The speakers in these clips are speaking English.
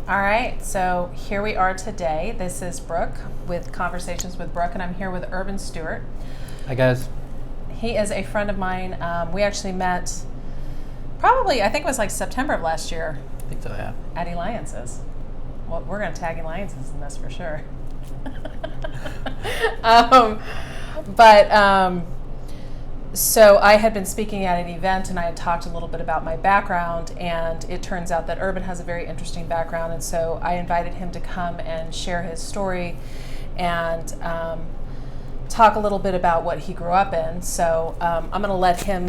All right, so here we are today. This is Brooke with Conversations with Brooke, and I'm here with Urban Stewart. Hi, guys. He is a friend of mine. We actually met probably, I think it was like September of last year. I think so, yeah. At Alliances. Well, we're going to tag Alliances in this for sure. So I had been speaking at an event and I had talked a little bit about my background, and it turns out that Urban has a very interesting background, and so I invited him to come and share his story and talk a little bit about what he grew up in. So I'm going to let him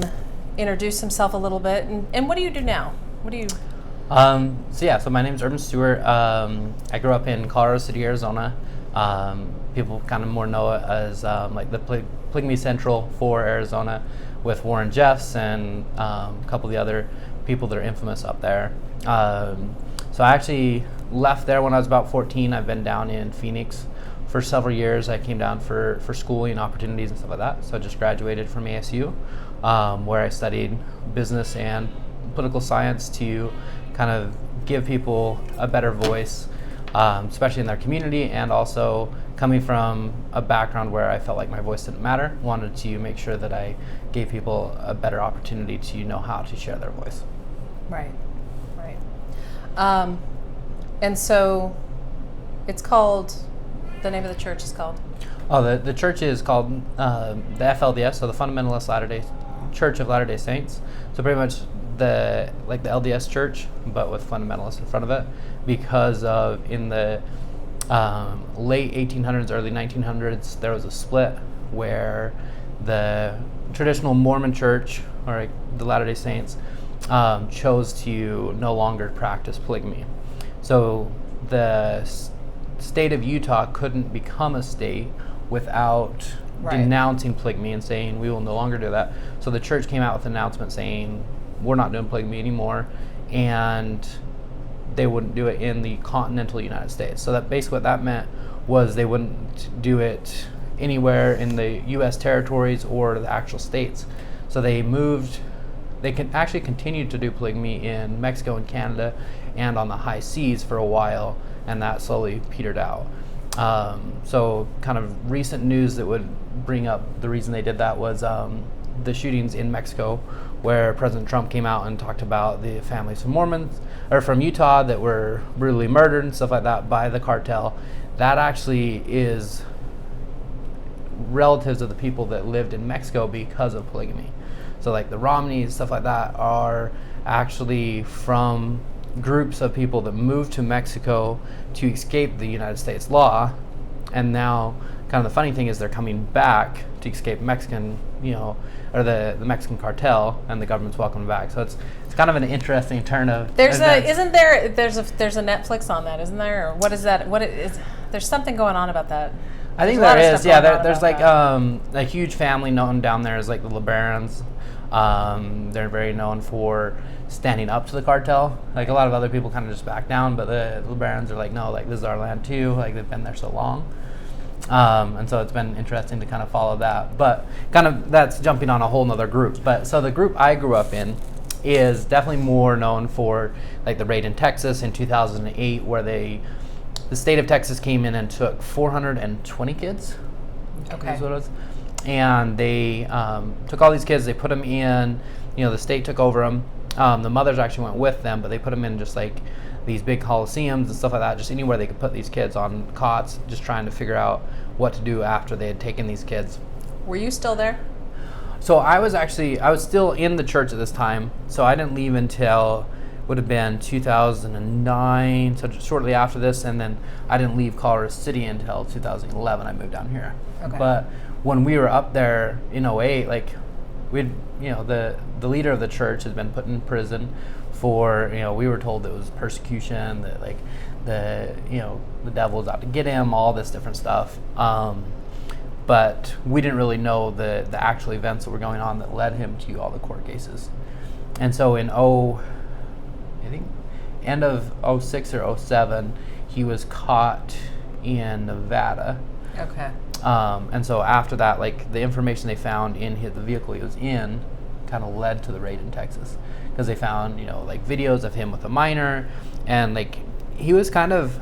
introduce himself a little bit. And what do you do now? What do you... So my name's Urban Stewart. I grew up in Colorado City, Arizona. People kind of more know it as like the polygamy central for Arizona, with Warren Jeffs and a couple of the other people that are infamous up there. So I actually left there when I was about 14. I've been down in Phoenix for several years. I came down for schooling opportunities and stuff like that. So I just graduated from ASU, where I studied business and political science to kind of give people a better voice, especially in their community, and also coming from a background where I felt like my voice didn't matter, wanted to make sure that I gave people a better opportunity to know how to share their voice. Right. And so it's called, the name of the church is called? Oh, the church is called the FLDS, so the Fundamentalist Church of Latter-day Saints. So pretty much the LDS Church, but with Fundamentalist in front of it, because of in the late 1800s, early 1900s, there was a split where the traditional Mormon church, or the Latter-day Saints, chose to no longer practice polygamy. So the state of Utah couldn't become a state without denouncing polygamy and saying, we will no longer do that. So the church came out with an announcement saying, we're not doing polygamy anymore, and they wouldn't do it in the continental United States. So that basically what that meant was they wouldn't do it anywhere in the U.S. territories or the actual states. So they can actually continue to do polygamy in Mexico and Canada and on the high seas for a while, and that slowly petered out. So kind of recent news that would bring up the reason they did that was the shootings in Mexico, where President Trump came out and talked about the families of Mormons, or from Utah, that were brutally murdered and stuff like that by the cartel. That actually is relatives of the people that lived in Mexico because of polygamy. So like the Romneys, stuff like that, are actually from groups of people that moved to Mexico to escape the United States law, and now kind of the funny thing is they're coming back to escape Mexican, or the Mexican cartel, and the government's welcoming them back. So it's kind of an interesting turn of there's events. a Netflix on that, isn't there? Or what is that? There's something going on about that. I think there is. Yeah, there's like a huge family known down there as like the LeBarons. They're very known for standing up to the cartel. Like a lot of other people kind of just back down, but the LeBarons are like, no, like this is our land too. Like they've been there so long. And so it's been interesting to kind of follow that. But kind of that's jumping on a whole nother group. But so the group I grew up in is definitely more known for like the raid in Texas in 2008, where the state of Texas came in and took 420 kids. Okay. That's what it was. And they took all these kids, they put them in, the state took over them. The mothers actually went with them, but they put them in just like these big coliseums and stuff like that, just anywhere they could put these kids on cots, just trying to figure out what to do after they had taken these kids. Were you still there? So I was still in the church at this time, so I didn't leave until would have been 2009, so just shortly after this, and then I didn't leave Colorado City until 2011. I moved down here. Okay. But when we were up there in 08, like we'd, the leader of the church has been put in prison for, we were told it was persecution, that like the devil was out to get him, all this different stuff. But we didn't really know the actual events that were going on that led him to all the court cases. And so in I think end of 06 or 07, he was caught in Nevada. Okay. And so after that, like the information they found in the vehicle he was in kind of led to the raid in Texas, because they found, like videos of him with a minor, and like he was kind of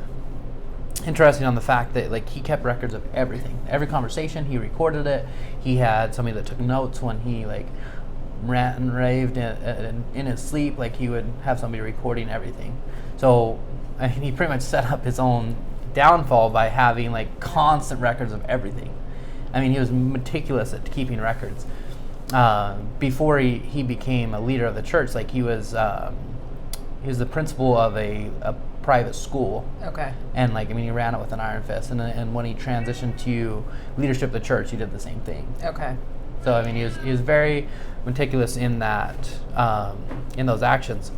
interesting on the fact that like he kept records of everything, every conversation. He recorded it. He had somebody that took notes when he like rant and raved in his sleep. Like he would have somebody recording everything. So I mean, he pretty much set up his own downfall by having like constant records of everything. I mean, he was meticulous at keeping records. Before he became a leader of the church, like he was the principal of a private school. Okay. And like, I mean, he ran it with an iron fist. And when he transitioned to leadership of the church, he did the same thing. Okay. So I mean, he was very meticulous in that, in those actions.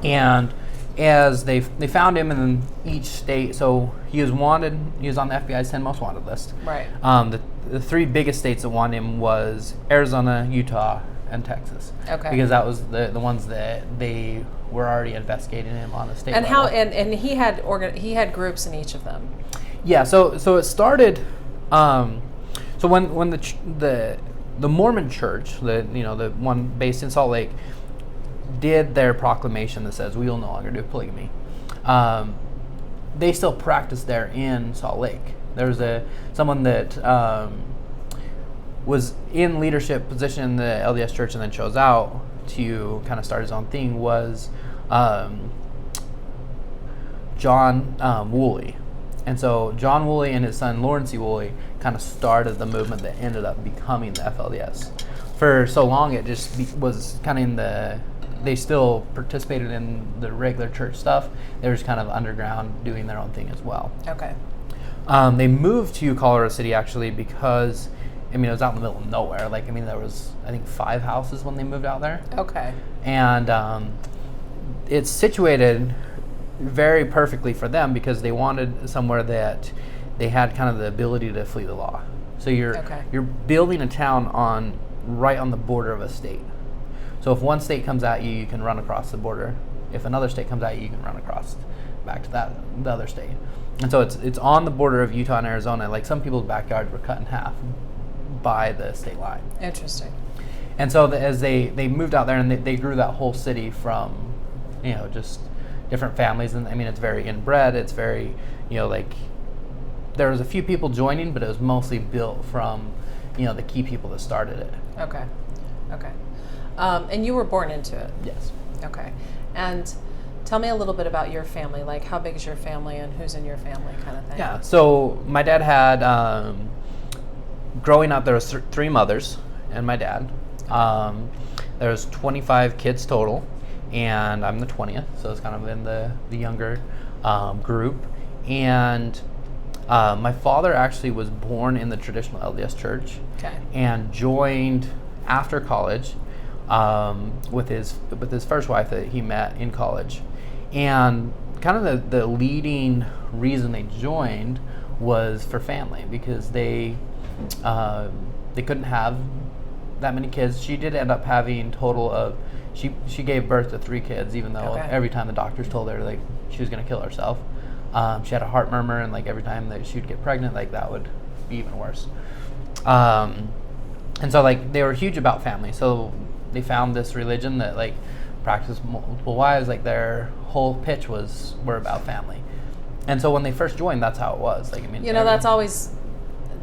And as they found him in each state, so he was wanted. He was on the FBI's 10 most wanted list. Right. The three biggest states that wanted him was Arizona, Utah, and Texas. Okay. Because that was the ones that they were already investigating him on a state And level. how and he had groups in each of them. Yeah. So it started. So when the Mormon Church, the one based in Salt Lake, did their proclamation that says we will no longer do polygamy, they still practice there in Salt Lake. There was someone that was in leadership position in the LDS Church and then chose out to kind of start his own thing, was John Woolley. And so John Woolley and his son Lawrence E. Woolley kind of started the movement that ended up becoming the FLDS. For so long it just was kind of in the, they still participated in the regular church stuff. They were just kind of underground doing their own thing as well. Okay. They moved to Colorado City actually because, I mean, it was out in the middle of nowhere. Like, I mean, there was, I think, 5 houses when they moved out there. Okay. And it's situated very perfectly for them because they wanted somewhere that they had kind of the ability to flee the law. So you're building a town right on the border of a state. So if one state comes at you, you can run across the border. If another state comes at you, you can run across back to the other state. And so it's on the border of Utah and Arizona. Like, some people's backyards were cut in half by the state line. Interesting. And so as they moved out there, and they grew that whole city from, just different families. And I mean, it's very inbred. It's very, like, there was a few people joining, but it was mostly built from, the key people that started it. Okay. And you were born into it? Yes. Okay. And tell me a little bit about your family. Like, how big is your family and who's in your family, kind of thing? Yeah. So my dad had, growing up, there was 3 mothers and my dad. There was 25 kids total, and I'm the 20th, so it's kind of in the younger group. And my father actually was born in the traditional LDS Church. Okay. And joined after college with his first wife that he met in college. And kind of the leading reason they joined was for family, because they couldn't have that many kids. She did end up having total of, she gave birth to 3 kids, even though every time the doctors told her like she was going to kill herself. She had a heart murmur, and like every time that she would get pregnant, like that would be even worse. And so like they were huge about family. So they found this religion that like practiced multiple wives. Like their whole pitch were about family. And so when they first joined, that's how it was. Like, I mean,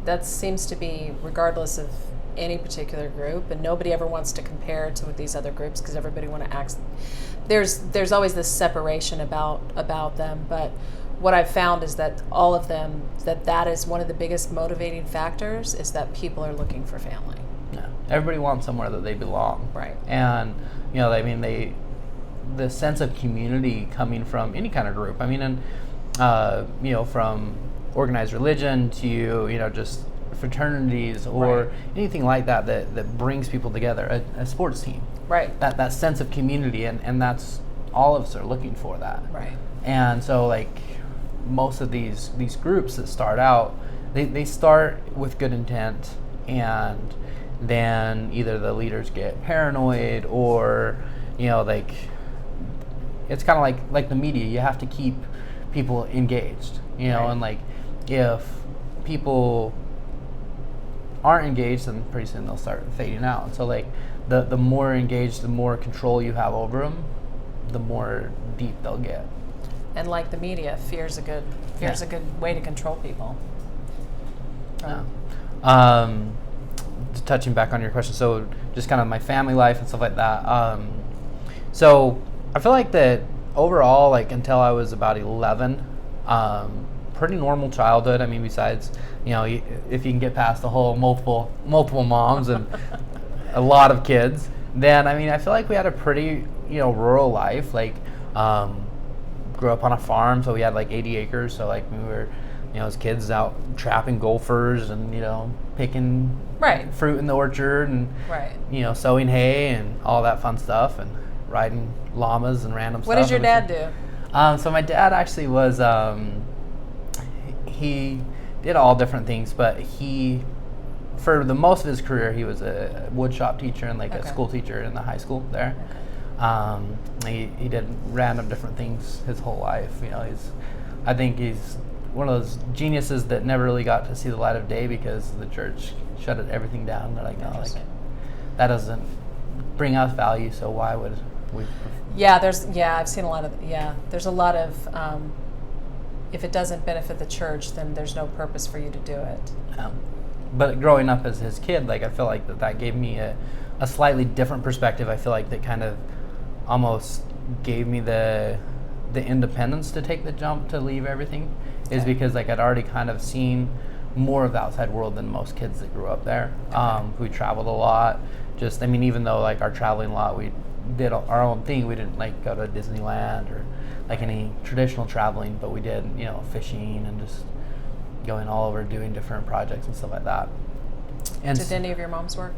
that seems to be regardless of any particular group, and nobody ever wants to compare to these other groups because everybody want to act. There's always this separation about them, but what I've found is that all of them, that is one of the biggest motivating factors, is that people are looking for family. Yeah. Everybody wants somewhere that they belong. Right. And, the sense of community coming from any kind of group. I mean, and, from organized religion to, just fraternities or anything like that brings people together, a sports team. Right. That sense of community, and that's, all of us are looking for that. Right. And so, like, most of these groups that start out, they start with good intent, and then either the leaders get paranoid or, like, it's kind of like the media. You have to keep people engaged, right. And like, if people aren't engaged, then pretty soon they'll start fading out. And so like the more engaged, the more control you have over them, the more deep they'll get. And like the media, fear's a good way to control people. Touching back on your question, so just kind of my family life and stuff like that. So I feel like that overall, like until I was about 11, pretty normal childhood. I mean, besides, if you can get past the whole multiple moms and a lot of kids, then I mean, I feel like we had a pretty, rural life. Like, grew up on a farm, so we had like 80 acres. So like we were, as kids out trapping gophers and, picking fruit in the orchard and, sowing hay and all that fun stuff and riding llamas and random What stuff. What did your dad do? So my dad actually was, he did all different things, but for the most of his career, he was a wood shop teacher and like a school teacher in the high school there. He did random different things his whole life. I think he's one of those geniuses that never really got to see the light of day because the church shut everything down. They're like, no, like that doesn't bring us value, so why would we? I've seen a lot of there's a lot of if it doesn't benefit the church, then there's no purpose for you to do it. But growing up as his kid, like I feel like that gave me a slightly different perspective. I feel like that kind of almost gave me the independence to take the jump to leave everything, is because like I'd already kind of seen more of the outside world than most kids that grew up there. We traveled a lot. Just, I mean, even though like our traveling a lot, we did our own thing. We didn't like go to Disneyland or like any traditional traveling, but we did, fishing and just going all over doing different projects and stuff like that. And did any of your moms work?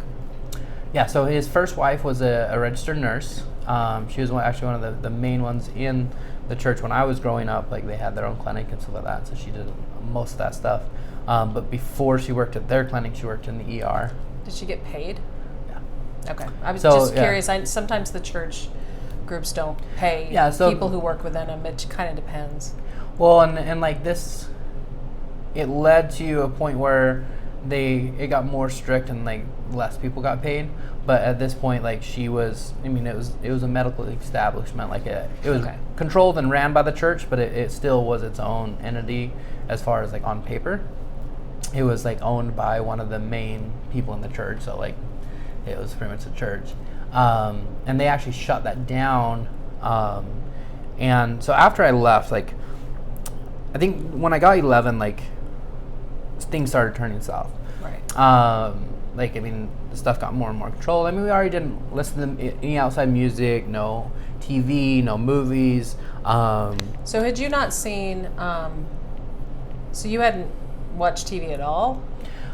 Yeah, so his first wife was a registered nurse. She was actually one of the main ones in the church when I was growing up. Like they had their own clinic and stuff like that, so she did most of that stuff. But before she worked at their clinic, she worked in the ER. Did she get paid? Yeah. Okay. I was just curious. Sometimes the church groups don't pay people who work within them. It kind of depends. Well, and like this, it led to a point where it got more strict and like less people got paid. But at this point, like she was, I mean, it was a medical establishment. Like it was controlled and ran by the church, but it still was its own entity as far as like on paper. It was like owned by one of the main people in the church. So like it was pretty much the church. And they actually shut that down. And so after I left, like I think when I got 11, like things started turning south. Right. Like, I mean, the stuff got more and more controlled. I mean, we already didn't listen to any outside music, no TV, no movies. So had you not seen, so you hadn't watched TV at all?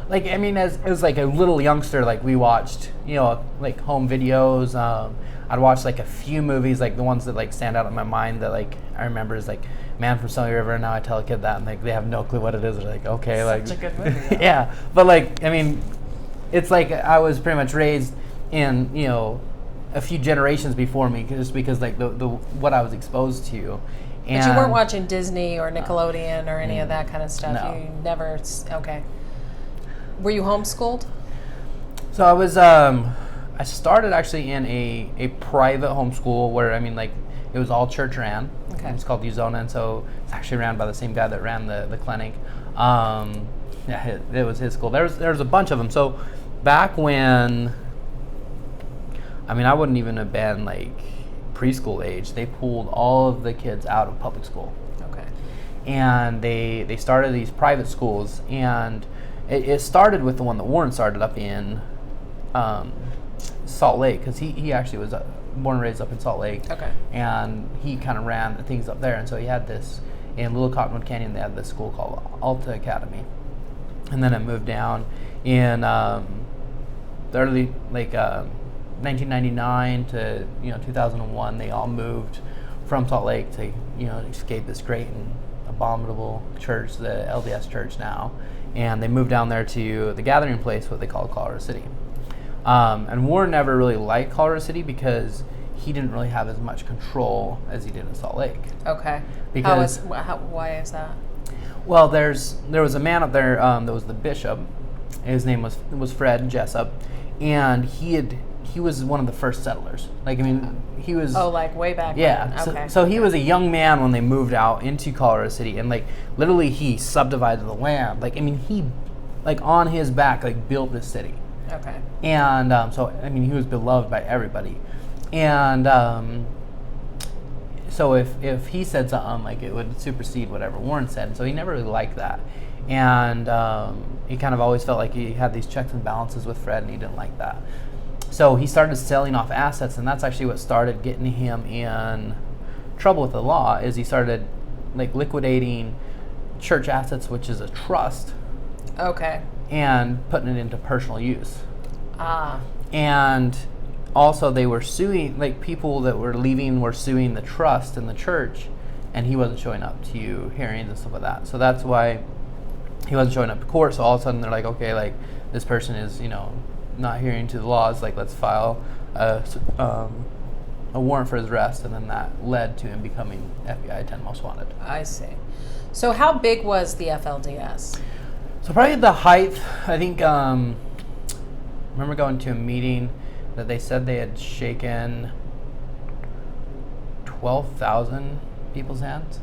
Like, I mean, as like a little youngster, like we watched, like home videos. I'd watch like a few movies, like the ones that like stand out in my mind that like I remember is like Man from Snowy River. And now I tell a kid that and like they have no clue what it is. They're like, okay, such a good movie. Yeah, but like, I mean, it's like I was pretty much raised in a few generations before me, just because like the what I was exposed to. But you weren't watching Disney or Nickelodeon or any of that kind of stuff. No. You never. Okay. Were you homeschooled? So I was. I started actually in a private homeschool where, I mean, like it was all church ran. Okay. It was called Uzona, and so it's actually ran by the same guy that ran the clinic. It was his school. There was a bunch of them. So back when, I mean, I wouldn't even have been like preschool age. They pulled all of the kids out of public school. Okay. And they started these private schools, and it started with the one that Warren started up in Salt Lake, because he actually was born and raised up in Salt Lake. Okay. And he kind of ran things up there, and so he had this in Little Cottonwood Canyon. They had this school called Alta Academy, and then it moved down in the early 1999 to 2001. They all moved from Salt Lake to escape this great and abominable church, the LDS Church now, and they moved down there to the gathering place, what they call Colorado City. And Warren never really liked Colorado City because he didn't really have as much control as he did in Salt Lake. Okay. Because why is that? Well, there was a man up there that was the bishop. His name was Fred Jessup, and he he was one of the first settlers. Like, I mean, he was... Oh, like way back Yeah. when. Okay. So he was a young man when they moved out into Colorado City, and, like, literally he subdivided the land. Like, I mean, he, like, on his back, like, built this city. Okay. And so, I mean, he was beloved by everybody. And so if he said something, like, it would supersede whatever Warren said. So he never really liked that. And he kind of always felt like he had these checks and balances with Fred, and he didn't like that. So he started selling off assets, and that's actually what started getting him in trouble with the law, is he started, like, liquidating church assets, which is a trust. Okay. And putting it into personal use. Ah. And also they were suing, like, people that were leaving were suing the trust in the church, and he wasn't showing up to hearings and stuff like that. So that's why he wasn't showing up to court. So all of a sudden they're like, okay, like, this person is, you know, not adhering to the laws, like, let's file a warrant for his arrest. And then that led to him becoming FBI 10 Most Wanted. I see. So how big was the FLDS? So probably the height, I think, I remember going to a meeting that they said they had shaken 12,000 people's hands.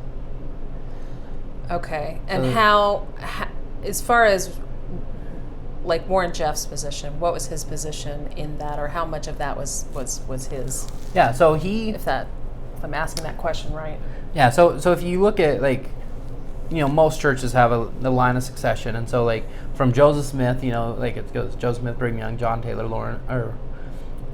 Okay. And how, as far as, like, Warren Jeff's position, what was his position in that, or how much of that was his? Yeah, so he... If I'm asking that question right. Yeah, so if you look at, like, you know, most churches have a line of succession, and so, like, from Joseph Smith, you know, like, it goes Joseph Smith, Brigham Young, John Taylor,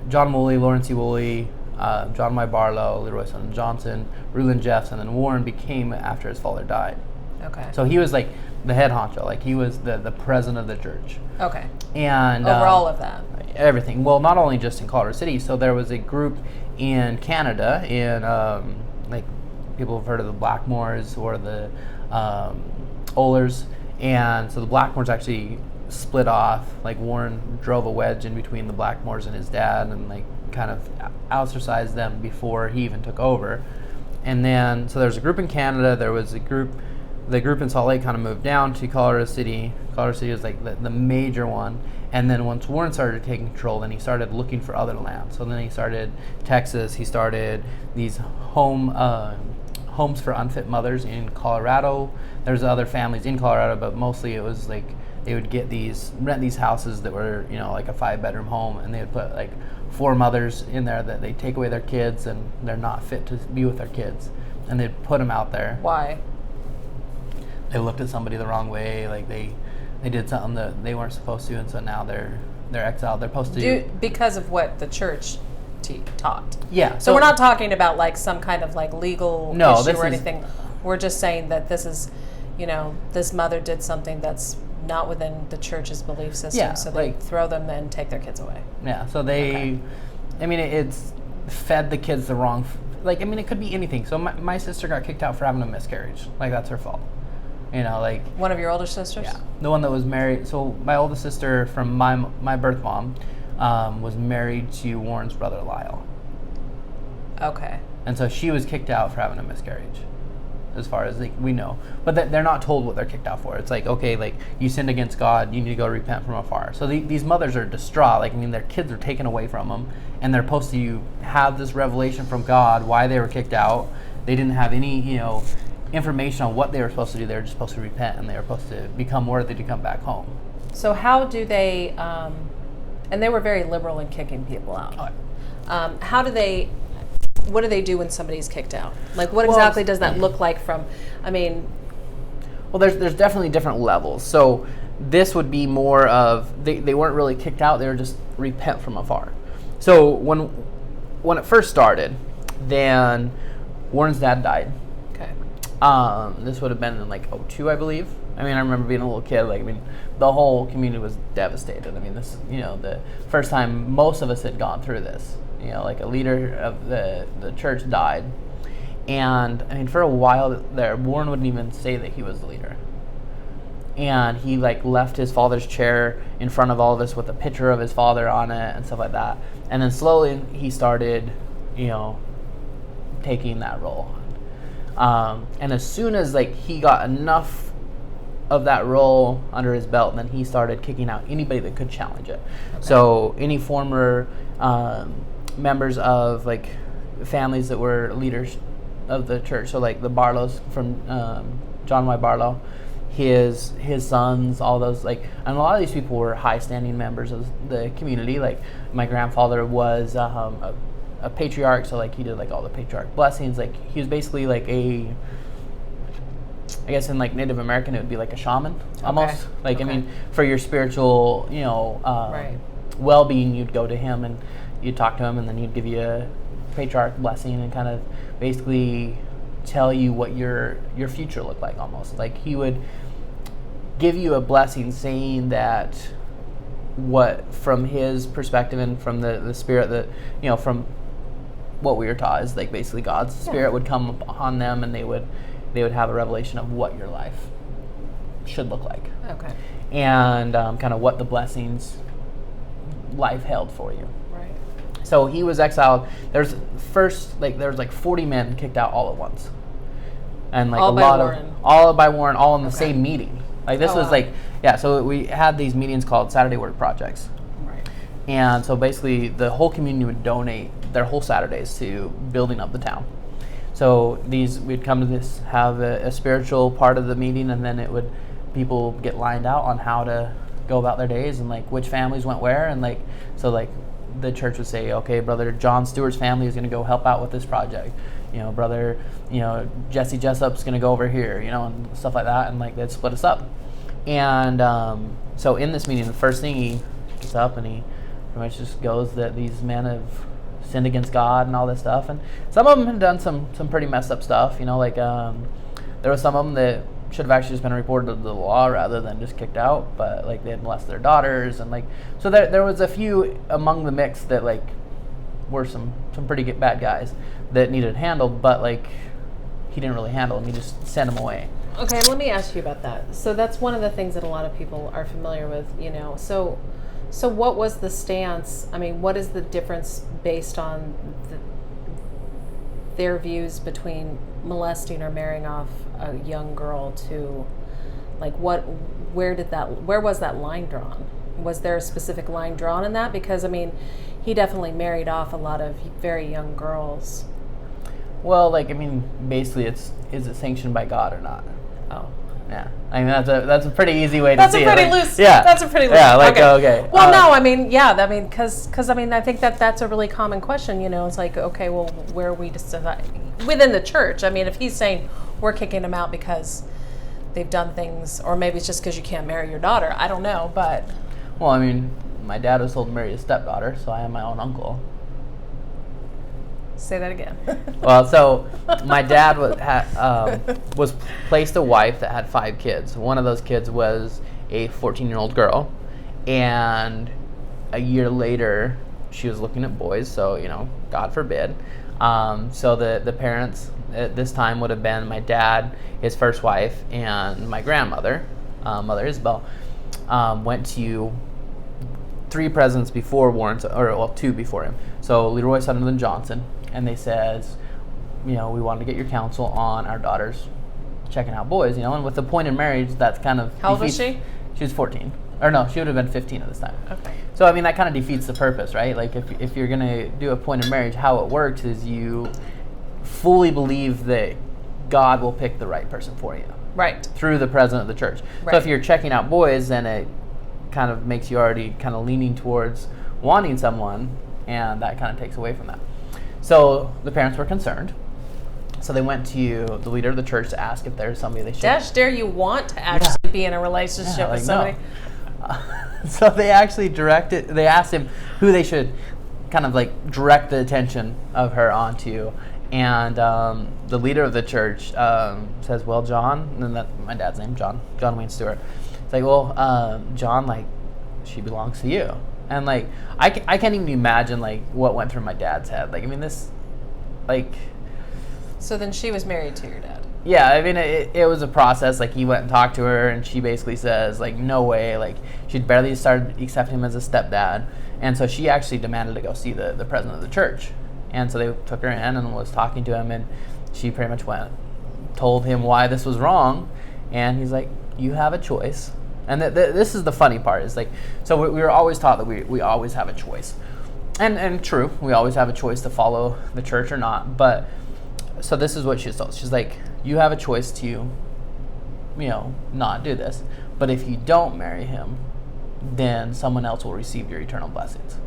John Woolley, Lawrence C. Woolley, John Y. Barlow, Leroy Sun Johnson, Reuben Jeffs, and then Warren became after his father died. Okay. So he was, like, the head honcho, like, he was the president of the church. Okay. And over all of that. Everything. Well, not only just in Colorado City. So there was a group in Canada, in like, people have heard of the Blackmores or the Ohlers, and so the Blackmores actually split off. Like, Warren drove a wedge in between the Blackmores and his dad, and, like, kind of ostracized them before he even took over. And then, so there's a group in Canada. There was the group in Salt Lake kind of moved down to Colorado City. Colorado City was, like, the major one. And then once Warren started taking control, then he started looking for other land. So then he started Texas. He started these homes for unfit mothers in Colorado. There's other families in Colorado, but mostly it was, like, they would rent these houses that were, you know, like a 5-bedroom home, and they would put, like, 4 mothers in there that they take away their kids, and they're not fit to be with their kids, and they'd put them out there. Why? They looked at somebody the wrong way, like they did something that they weren't supposed to, and so now they're exiled. They're supposed to because of what the church taught. Yeah. So we're not talking about, like, some kind of, like, legal issue or anything. We're just saying that this is, you know, this mother did something that's not within the church's belief system. Yeah, so they throw them and take their kids away. Yeah. So they, I mean, it's fed the kids the wrong. Like, I mean, it could be anything. So my sister got kicked out for having a miscarriage. Like, that's her fault. You know, like... One of your older sisters? Yeah. The one that was married... So my oldest sister from my birth mom was married to Warren's brother, Lyle. Okay. And so she was kicked out for having a miscarriage, as far as, like, we know. But they're not told what they're kicked out for. It's like, okay, like, you sinned against God, you need to go repent from afar. So these mothers are distraught. Like, I mean, their kids are taken away from them, and they're supposed to have this revelation from God why they were kicked out. They didn't have any, you know, information on what they were supposed to do. They were just supposed to repent, and they were supposed to become worthy to come back home. So how do they, and they were very liberal in kicking people out. Okay. What do they do when somebody's kicked out? Like, what exactly does that look like from, I mean... Well, there's definitely different levels. So this would be more of, they weren't really kicked out, they were just repent from afar. So when it first started, then Warren's dad died. Okay. This would have been in, like, 2002, I believe. I mean, I remember being a little kid. Like, I mean, the whole community was devastated. I mean, this, you know, the first time most of us had gone through this. You know, like, a leader of the church died. And, I mean, for a while there, Warren wouldn't even say that he was the leader. And he, like, left his father's chair in front of all of us with a picture of his father on it and stuff like that. And then slowly he started, you know, taking that role on. And as soon as, like, he got enough of that role under his belt, then he started kicking out anybody that could challenge it. Okay. So any former members of like families that were leaders of the church. So like the Barlows from John Y. Barlow, his sons, all those, like, and a lot of these people were high-standing members of the community. Like my grandfather was a patriarch, so like he did like all the patriarch blessings. Like he was basically like I guess in like Native American it would be like a shaman almost. Like I mean, for your spiritual, well-being, you'd go to him and you'd talk to him, and then he'd give you a patriarch blessing and kind of basically tell you what your future looked like almost. Like he would give you a blessing saying that what from his perspective and from the spirit that, from what we were taught is like basically God's spirit would come upon them, and they would have a revelation of what your life should look like. Okay. And kind of what the blessings life held for you. Right. So he was exiled. There's 40 men kicked out all at once. And like all by Warren, all in the same meeting. Like this was so we had these meetings called Saturday Work Projects. Right. And so basically the whole community would donate their whole Saturdays to building up the town. So we'd come to this, have a spiritual part of the meeting, and then people get lined out on how to go about their days and like which families went where, and like so like the church would say, okay, brother John Stewart's family is going to go help out with this project. Brother, Jesse Jessup's going to go over here, and stuff like that, and like they'd split us up. And so in this meeting, the first thing he gets up and he pretty much just goes that these men have sinned against God and all this stuff, and some of them had done some pretty messed up stuff. Like there was some of them that should have actually just been reported to the law rather than just kicked out, but like they had molested their daughters, and like so there was a few among the mix that like were some pretty bad guys that needed handled, but like he didn't really handle them. He just sent them away. Okay, let me ask you about that. So that's one of the things that a lot of people are familiar with, So what was the stance? I mean, what is the difference based on their views between molesting or marrying off a young girl to, like, where was that line drawn? Was there a specific line drawn in that? Because, I mean, he definitely married off a lot of very young girls. Well, like, I mean, basically is it sanctioned by God or not? Oh. Yeah, I mean that's a pretty easy way to that's see a pretty it. Loose. Yeah, that's a pretty loose. Yeah, like okay. Well, no, I mean, yeah, I mean, because I mean, I think that's a really common question. It's like, okay, well, where are we decide within the church? I mean, if he's saying we're kicking them out because they've done things, or maybe it's just because you can't marry your daughter. I don't know, but. Well, I mean, my dad was told to marry his stepdaughter, so I am my own uncle. Say that again. Well, so my dad was placed a wife that had 5 kids. One of those kids was a 14-year-old girl, and a year later, she was looking at boys. So God forbid. So the parents at this time would have been my dad, his first wife, and my grandmother, Mother Isabel. Went to 3 presidents before Warren, 2 before him. So Leroy Sutherland Johnson. And they says, we wanted to get your counsel on our daughters checking out boys, and with the point in marriage, that's kind of... How old was she? She was 14. Or no, she would have been 15 at this time. Okay. So, I mean, that kind of defeats the purpose, right? Like, if you're going to do a point in marriage, how it works is you fully believe that God will pick the right person for you. Right. Through the president of the church. Right. So if you're checking out boys, then it kind of makes you already kind of leaning towards wanting someone, and that kind of takes away from that. So the parents were concerned. So they went to the leader of the church to ask if there's somebody they should... Dash dare you want to actually be in a relationship with somebody? No. So they actually they asked him who they should kind of like direct the attention of her onto. And the leader of the church says, well, John, and then that's my dad's name, John Wayne Stewart. It's like, well, John, like, she belongs to you. And, like, I can't even imagine, like, what went through my dad's head. Like, I mean, this, like... So then she was married to your dad? Yeah, I mean, it was a process. Like, he went and talked to her, and she basically says, like, no way. Like, she'd barely started accepting him as a stepdad. And so she actually demanded to go see the president of the church. And so they took her in and was talking to him, and she pretty much told him why this was wrong. And he's like, you have a choice. And this is the funny part, is like, so we were always taught that we always have a choice. And true, we always have a choice to follow the church or not. But so this is what she's told. She's like, you have a choice to, not do this. But if you don't marry him, then someone else will receive your eternal blessings.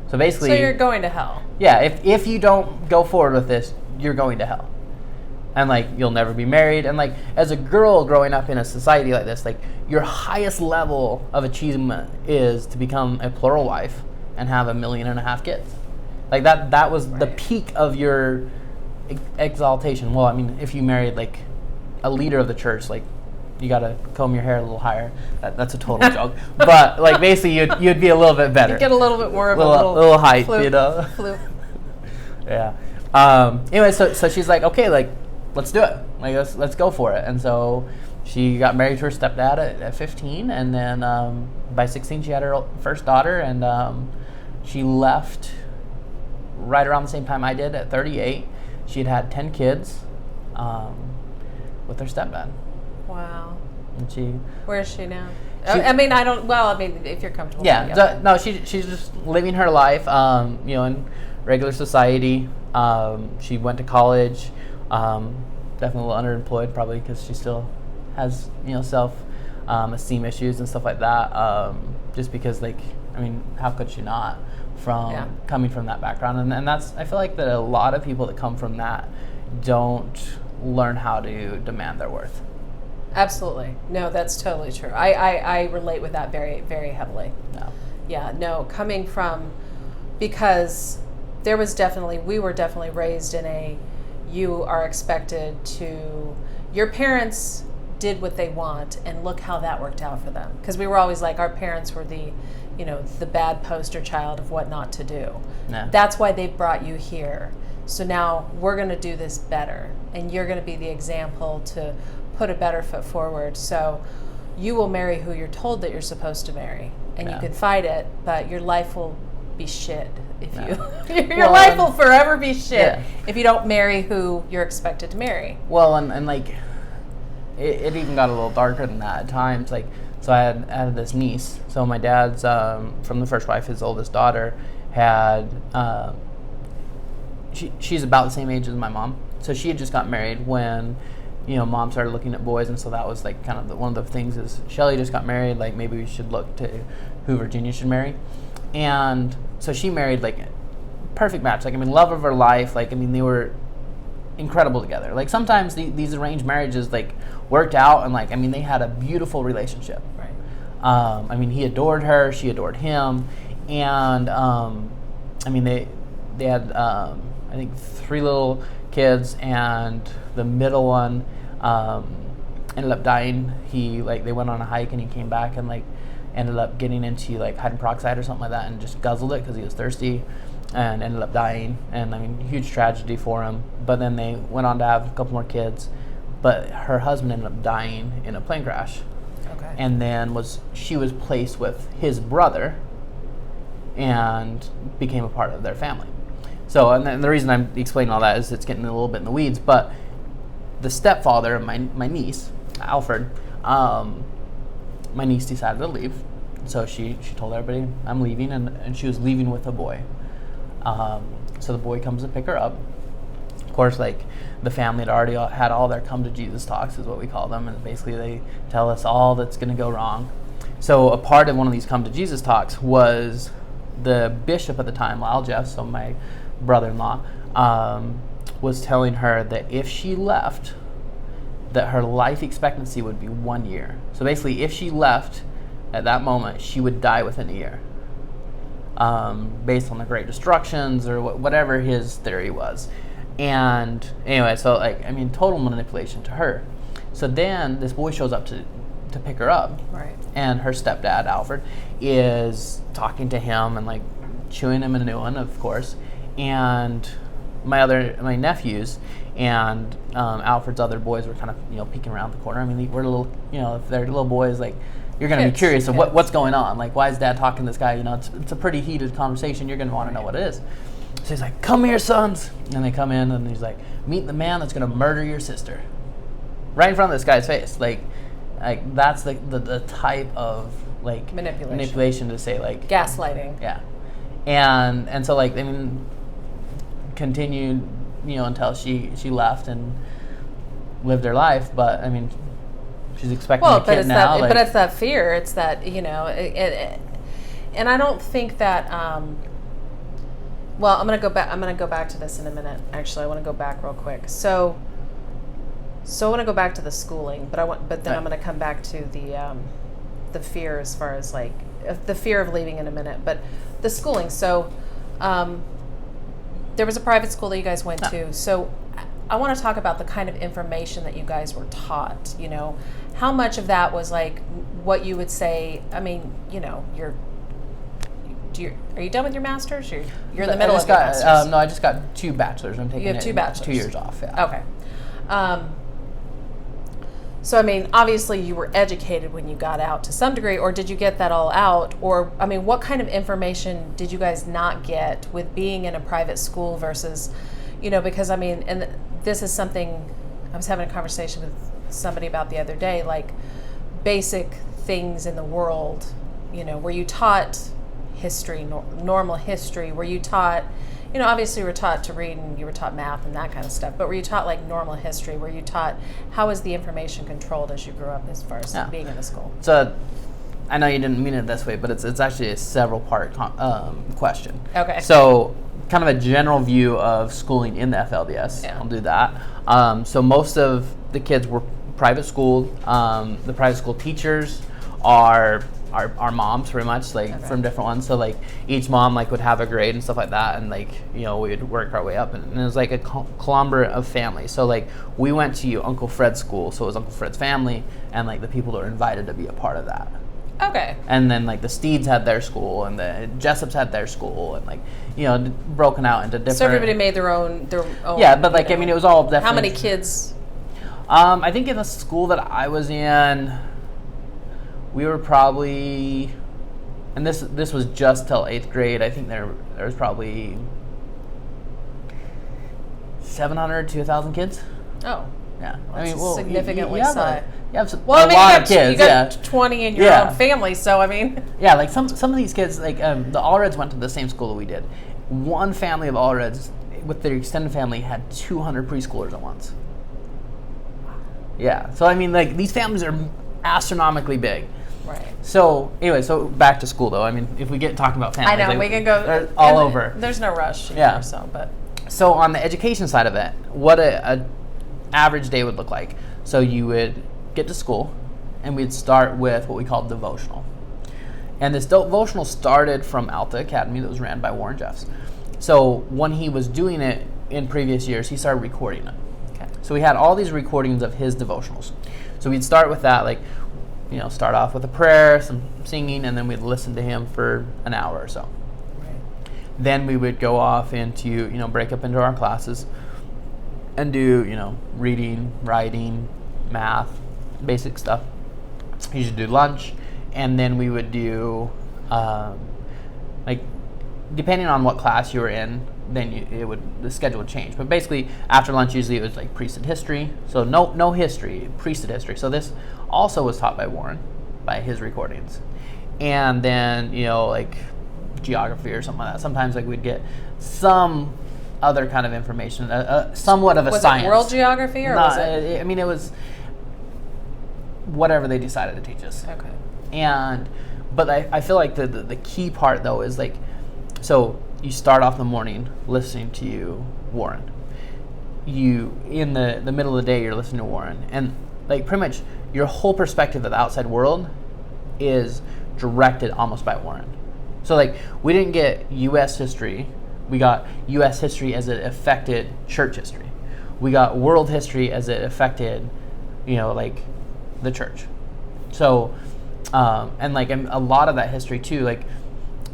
So basically, so you're going to hell. Yeah, if you don't go forward with this, you're going to hell. And like, you'll never be married. And like, as a girl growing up in a society like this, like, your highest level of achievement is to become a plural wife and have 1.5 million kids. Like that was the peak of your exaltation. Well, I mean, if you married like a leader of the church, like, you gotta comb your hair a little higher. That's a total joke. But like, basically, you'd be a little bit better. You get a little bit more of a little height, flute. Yeah. Anyway, so she's like, okay, like, let's do it. Like, let's go for it. And so she got married to her stepdad at 15, and then by 16 she had her first daughter, and she left right around the same time I did at 38. She had 10 kids with her stepdad. Wow. And where is she now? If you're comfortable. Yeah. No, she's just living her life, in regular society. She went to college. Definitely a little underemployed, probably because she still has, self-esteem issues and stuff like that. Just because, like, how could she not? Coming from that background, and that's, I feel like that a lot of people that come from that don't learn how to demand their worth. Absolutely. No, that's totally true. I relate with that very, very heavily. No. Yeah, no, coming from, because we were definitely raised in you are expected to, your parents did what they want, and look how that worked out for them. Because we were always like, our parents were the bad poster child of what not to do. No. That's why they brought you here. So now we're going to do this better, and you're going to be the example to put a better foot forward. So you will marry who you're told that you're supposed to marry, and you can fight it, but your life will be shit if your life will forever be shit if you don't marry who you're expected to marry. Well, and like, it even got a little darker than that at times. Like, so I had this niece. So my dad's from the first wife, his oldest daughter had she's about the same age as my mom. So she had just got married when mom started looking at boys, and so that was like kind of one of the things is Shelly just got married, like, maybe we should look to who Virginia should marry. And so she married, like, perfect match. Like, love of her life. Like, they were incredible together. Like, sometimes these arranged marriages, like, worked out, and like, they had a beautiful relationship. Right. He adored her, she adored him, and they had I think 3 little kids, and the middle one ended up dying. They went on a hike, and he came back and like ended up getting into like hydrogen peroxide or something like that, and just guzzled it because he was thirsty, and ended up dying. And huge tragedy for him. But then they went on to have a couple more kids, but her husband ended up dying in a plane crash. Okay. And then she was placed with his brother and became a part of their family. So, and then the reason I'm explaining all that is it's getting a little bit in the weeds, but the stepfather of my niece, Alfred, my niece decided to leave. So she told everybody, I'm leaving, and she was leaving with a boy. So the boy comes to pick her up. Of course, like, the family had already had all their come to Jesus talks, is what we call them, and basically they tell us all that's going to go wrong. So a part of one of these come to Jesus talks was the bishop at the time, Lyle Jeff, so my brother-in-law, was telling her that if she left, that her life expectancy would be 1 year. So basically, if she left at that moment, she would die within a year, based on the Great Destructions or whatever his theory was. And anyway, so like, total manipulation to her. So then this boy shows up to pick her up, right? And her stepdad, Alfred, is talking to him and like chewing him a new one, of course. And my nephews and Alfred's other boys were kind of peeking around the corner. We're little, if they're little boys, like, you're going to be curious of what's going on. Like, why is Dad talking to this guy? It's a pretty heated conversation. You're going to want to know what it is. So he's like, come here, sons. And they come in, and he's like, meet the man that's going to murder your sister. Right in front of this guy's face. Like that's the type of, like, manipulation to say, like... Gaslighting. Yeah. And so like, I mean, continued, you know, until she left and lived her life. But I mean, she's expecting a kid now. But it's that fear. It's that, you know, and I don't think that. Well, I'm gonna go back to this in a minute. Actually, I want to go back real quick. So I want to go back to the schooling, but then I'm gonna come back to the fear as far as like the fear of leaving in a minute. But the schooling. So there was a private school that you guys went to. So I want to talk about the kind of information that you guys were taught. You know, how much of that was like what you would say. I mean, you know, are you done with your master's? You're in the middle of your master's. No, I just got 2 bachelors. I'm taking 2 bachelors. 2 years off. Yeah. Okay. So I mean, obviously you were educated when you got out to some degree, or did you get that all out? Or I mean, what kind of information did you guys not get with being in a private school versus, you know, because I mean, and this is something I was having a conversation with somebody about the other day, like basic things in the world, you know, were you taught history, normal history? Were you taught, you know, obviously you were taught to read and you were taught math and that kind of stuff, but were you taught like normal history? Were you taught, how was the information controlled as you grew up as far as being in the school? So I know you didn't mean it this way, but it's actually a several part question. Okay. So kind of a general view of schooling in the FLDS. Yeah. I'll do that. So most of the kids were private schooled. The private school teachers are our moms, pretty much, like from different ones. So like each mom like would have a grade and stuff like that, and like, you know, we would work our way up, and it was like a conglomerate of families. So like we went to Uncle Fred's school, so it was Uncle Fred's family and like the people that were invited to be a part of that. Okay. And then like the Steeds had their school, and the Jessups had their school, and like, you know, broken out into different. So everybody made their own. Yeah, but like, I mean, it was all definitely. How many kids? I think in the school that I was in, we were probably, and this was just till 8th grade. I think there was probably 700 to 1,000 kids. Oh. Yeah. Well, I mean, well, significantly so. You have a lot of kids. You got 20 in your own family, so I mean. Yeah, like some of these kids, like the Allreds went to the same school that we did. One family of Allreds, with their extended family, had 200 preschoolers at once. Yeah. So I mean, like these families are astronomically big. Right. So anyway, so back to school though. I mean, if we get talking about families, I know, like, we can go all over. There's no rush. Yeah. So on the education side of it, what a average day would look like. So you would get to school, and we'd start with what we call devotional. And this devotional started from Alta Academy that was ran by Warren Jeffs. So when he was doing it in previous years, he started recording it. Okay. So we had all these recordings of his devotionals. So we'd start with that, like, you know, start off with a prayer, some singing, and then we'd listen to him for an hour or so. Right. Then we would go off into, you know, break up into our classes and do, you know, reading, writing, math, basic stuff. We usually do lunch, and then we would do, like, depending on what class you were in, then the schedule would change. But basically, after lunch, usually it was like priesthood history. So no history, priesthood history. So this also was taught by Warren, by his recordings. And then, you know, like geography or something like that. Sometimes like we'd get some other kind of information, somewhat of a science. Was it world geography or was it? I mean, it was whatever they decided to teach us. Okay. But I feel like the key part though is like, so you start off the morning listening to Warren. You, in the middle of the day, you're listening to Warren. And like pretty much your whole perspective of the outside world is directed almost by Warren. So like we didn't get U.S. history. We got U.S. history as it affected church history. We got world history as it affected, you know, like the church. So, and like a lot of that history too, like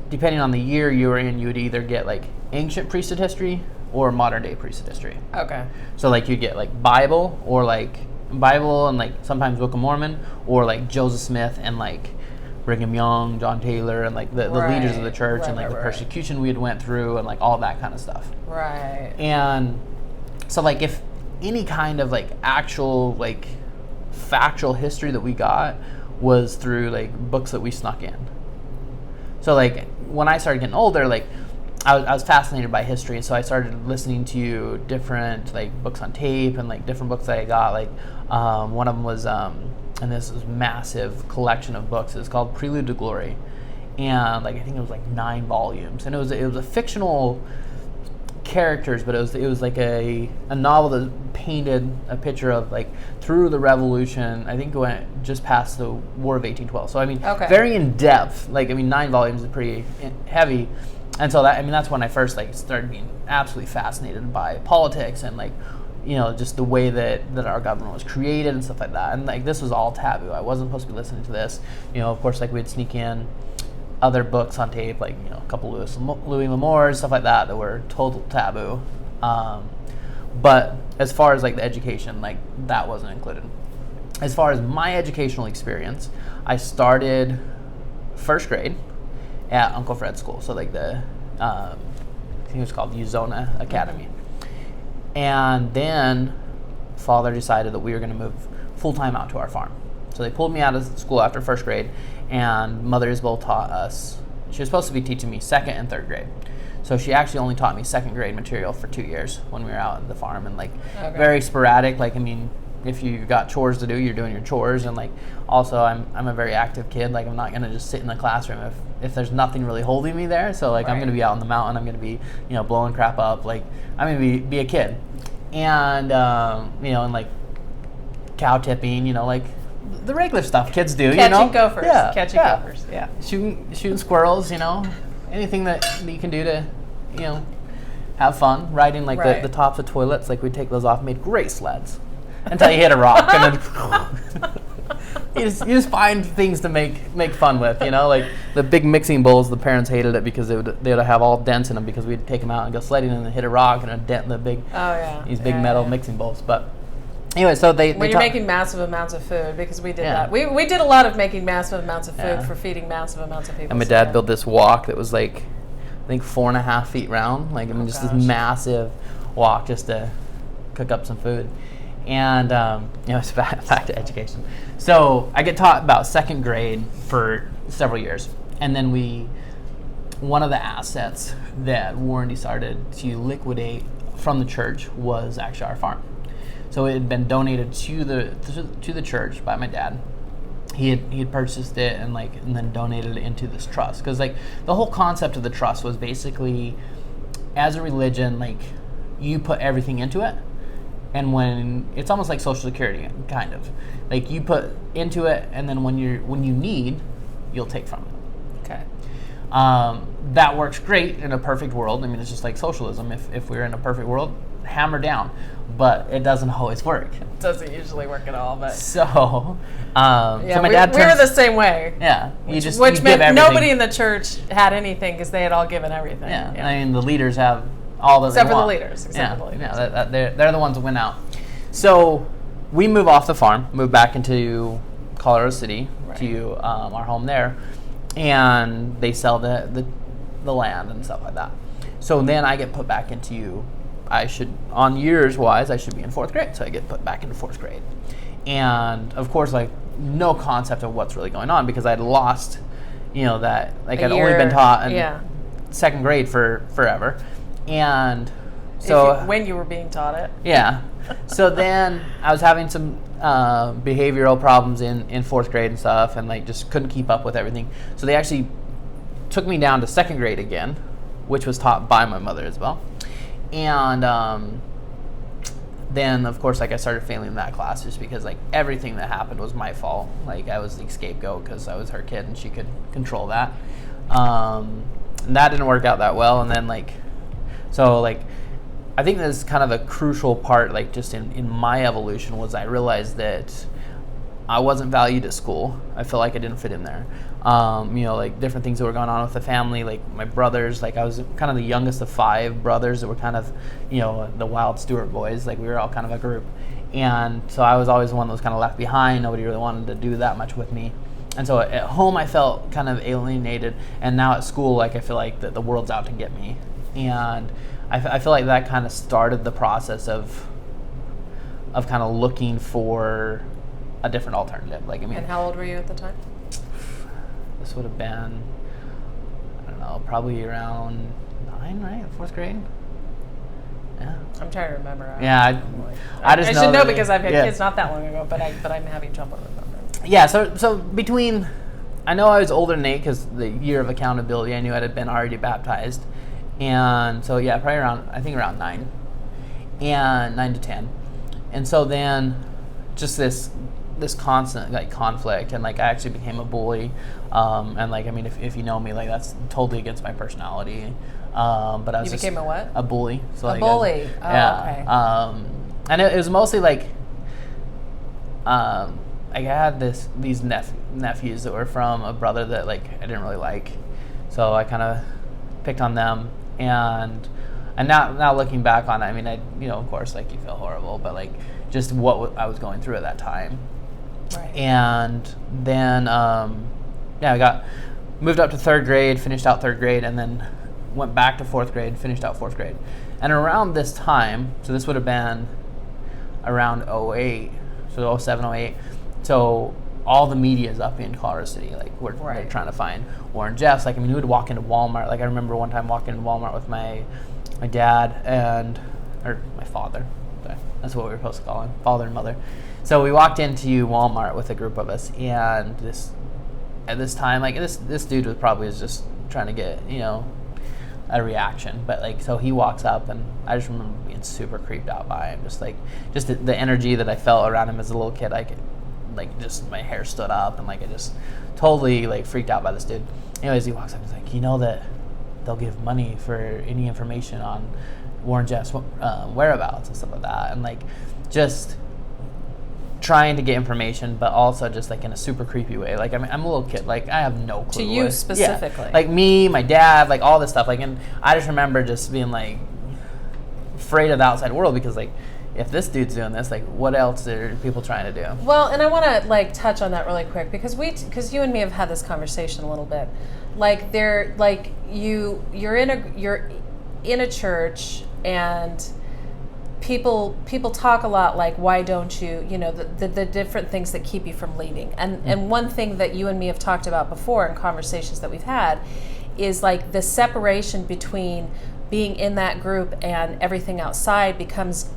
depending on the year you were in, you would either get like ancient priesthood history or modern day priesthood history. Okay. So like you get like Bible and like sometimes Book of Mormon, or like Joseph Smith and like Brigham Young, John Taylor, and like the leaders of the church, and like the persecution we had went through, and like all that kind of stuff. Right. And so like if any kind of like actual like factual history that we got was through like books that we snuck in. So like when I started getting older, like I was fascinated by history, so I started listening to different like books on tape and like different books that I got. Like one of them was, and this is massive collection of books. It's called Prelude to Glory, and like I think it was like 9 volumes, and it was a fictional characters, but it was like a novel that painted a picture of like through the Revolution. I think it went just past the War of 1812. So I mean, very in depth. Like I mean, 9 volumes is pretty heavy, and so that's when I first like started being absolutely fascinated by politics and like just the way that our government was created and stuff like that. And like this was all taboo. I wasn't supposed to be listening to this. Of course, like we'd sneak in other books on tape, like a couple Louis L'Amours, stuff like that were total taboo. But as far as like the education, like that wasn't included. As far as my educational experience, I started first grade at Uncle Fred's school, so like the I think it was called Uzona Academy. And then Father decided that we were going to move full-time out to our farm. So they pulled me out of school after first grade, and Mother Isabel taught us. She was supposed to be teaching me 2nd and 3rd grade. So she actually only taught me 2nd grade material for 2 years when we were out at the farm, and like very sporadic. Like, I mean, if you got chores to do, you're doing your chores. And like also I'm a very active kid. Like I'm not going to just sit in the classroom if there's nothing really holding me there. So like I'm going to be out on the mountain. I'm going to be, blowing crap up. Like I'm going to be a kid. And, and like cow tipping, like the regular stuff kids do, Catching gophers. Yeah, Catching gophers, yeah. Shooting squirrels, anything that you can do to, have fun. Riding like the tops of toilets, like we'd take those off, made great sleds until you hit a rock, and then you just find things to make fun with, like the big mixing bowls. The parents hated it because they would have all dents in them because we'd take them out and go sledding and then hit a rock and a dent in the big these big metal mixing bowls. But anyway, so when you're making massive amounts of food, because we did that. We did a lot of making massive amounts of food for feeding massive amounts of people. And my dad built this wok that was like, I think 4.5 feet round. Like, just this massive wok just to cook up some food. And, it's back to education. So I get taught about 2nd grade for several years. And then one of the assets that Warren decided to liquidate from the church was actually our farm. So it had been donated to the church by my dad. He had purchased it and then donated it into this trust, because like the whole concept of the trust was basically, as a religion, like you put everything into it, and when it's almost like Social Security, kind of like you put into it, and then when you need, you'll take from it. Okay. That works great in a perfect world. I mean, it's just like socialism. If we were in a perfect world, hammer down, but it doesn't always work. It doesn't usually work at all, but so my dad we were the same way. Yeah, which meant nobody in the church had anything because they had all given everything. Yeah. I mean the leaders have all that except they for want. the leaders. Except for the leaders. Yeah, they're the ones that win out. So we move off the farm, move back into Colorado City to our home there, and they sell the land and stuff like that. So then I get put back into, on years wise, I should be in 4th grade. So I get put back into 4th grade. And of course, like no concept of what's really going on, because I'd lost, that like I'd only been taught in 2nd grade for forever. And so when you were being taught it. Yeah. So then I was having some behavioral problems in 4th grade and stuff, and like just couldn't keep up with everything. So they actually took me down to 2nd grade again, which was taught by my mother as well. And then of course, like I started failing that class just because like everything that happened was my fault. Like I was the scapegoat because I was her kid and she could control that. And that didn't work out that well. And then I think this is kind of a crucial part, like just in my evolution, was I realized that I wasn't valued at school. I felt like I didn't fit in there. Like different things that were going on with the family, like my brothers, like I was kind of the youngest of 5 brothers that were kind of, the wild Stewart boys, like we were all kind of a group. And so I was always the one that was kind of left behind. Nobody really wanted to do that much with me. And so at home I felt kind of alienated, and now at school, like I feel like the world's out to get me. And I feel like that kind of started the process of kind of looking for a different alternative. Like, I mean, and how old were you at the time? This would have been, I don't know, probably around 9, right? 4th grade. Yeah. I'm trying to remember. Yeah, I just I know should know that- because I've had yeah. kids not that long ago, but I'm having trouble remembering. Yeah, so between, I know I was older than Nate because the year of accountability, I knew I had been already baptized. And so, yeah, probably around 9. And 9 to 10. And so then just this constant like conflict, and like I actually became a bully. And like, I mean, if you know me, like that's totally against my personality. But I was You became a what? A bully. So A like bully. yeah. Okay. And it was mostly like, I had these nephews that were from a brother that like I didn't really like, so I kind of picked on them. And now looking back on it, I mean, of course, like you feel horrible, but like just what I was going through at that time. Right. And then I moved up to 3rd grade, finished out 3rd grade, and then went back to 4th grade, finished out 4th grade. And around this time, so this would have been around 08, so 07, 08. So all the media is up in Colorado City. Like they're trying to find Warren Jeffs. Like, I mean, we would walk into Walmart. Like I remember one time walking into Walmart with my dad or my father. That's what we were supposed to call him, father and mother. So we walked into Walmart with a group of us, and at this time, like this dude was probably just trying to get, a reaction. But like, so he walks up, and I just remember being super creeped out by him. Just the energy that I felt around him as a little kid. Just my hair stood up, and like I just totally like freaked out by this dude. Anyways, he walks up, he's like, that they'll give money for any information on Warren Jeff's whereabouts and stuff like that, and like just trying to get information, but also just like in a super creepy way. Like, I mean, I'm a little kid, like I have no clue. To you specifically. Yeah. Like me, my dad, like all this stuff. Like, and I just remember just being like afraid of the outside world, because like if this dude's doing this, like what else are people trying to do? Well, and I want to like touch on that really quick, because you and me have had this conversation a little bit. Like you're in a church, and people talk a lot, like, why don't you, the different things that keep you from leaving. And one thing that you and me have talked about before in conversations that we've had is like the separation between being in that group and everything outside becomes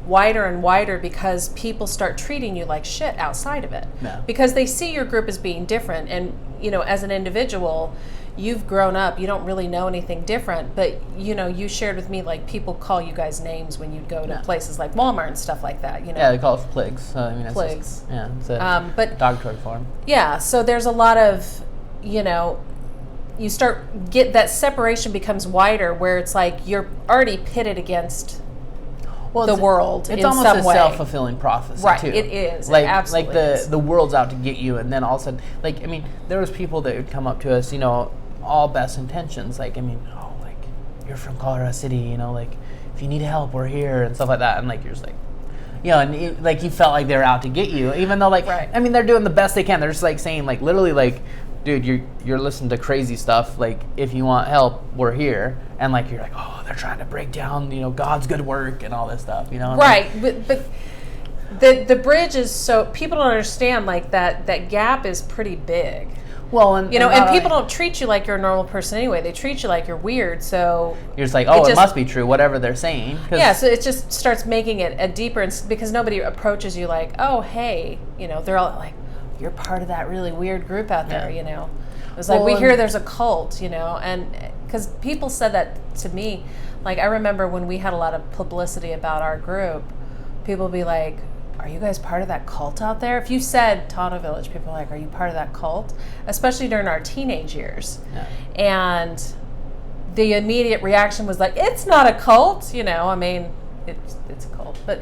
wider and wider, because people start treating you like shit outside of it. Yeah. Because they see your group as being different, and as an individual, you've grown up, you don't really know anything different, but you shared with me, like, people call you guys names when you'd go to places like Walmart and stuff like that. Yeah, they call it pligs. Pligs. It's a derogatory form. Yeah, so there's a lot of, you start get that separation becomes wider, where it's like you're already pitted against the world in some way. It's almost a self-fulfilling prophecy, right, too. It is. Like, it absolutely is. The world's out to get you, and then all of a sudden, like, I mean, there was people that would come up to us, all best intentions, like, I mean, like, you're from Colorado City, like, if you need help, we're here, and stuff like that, and like, you're just like, and like, you felt like they were out to get you, even though, like, right. I mean, they're doing the best they can. They're just like saying, like, literally, like, dude, you're listening to crazy stuff. Like, if you want help, we're here. And like, you're like, oh, they're trying to break down, God's good work and all this stuff, Right, but the bridge is, so people don't understand, like, that gap is pretty big. Well, and people don't treat you like you're a normal person anyway. They treat you like you're weird. So you're just like, oh, it must be true, whatever they're saying. Yeah, so it just starts making it a deeper, because nobody approaches you like, oh, hey, they're all like, you're part of that really weird group out there, It's like, we hear there's a cult, and because people said that to me. Like, I remember when we had a lot of publicity about our group, people would be like, are you guys part of that cult out there? If you said Tonto Village, people are like, are you part of that cult? Especially during our teenage years. Yeah. And the immediate reaction was like, it's not a cult, I mean, it's a cult. But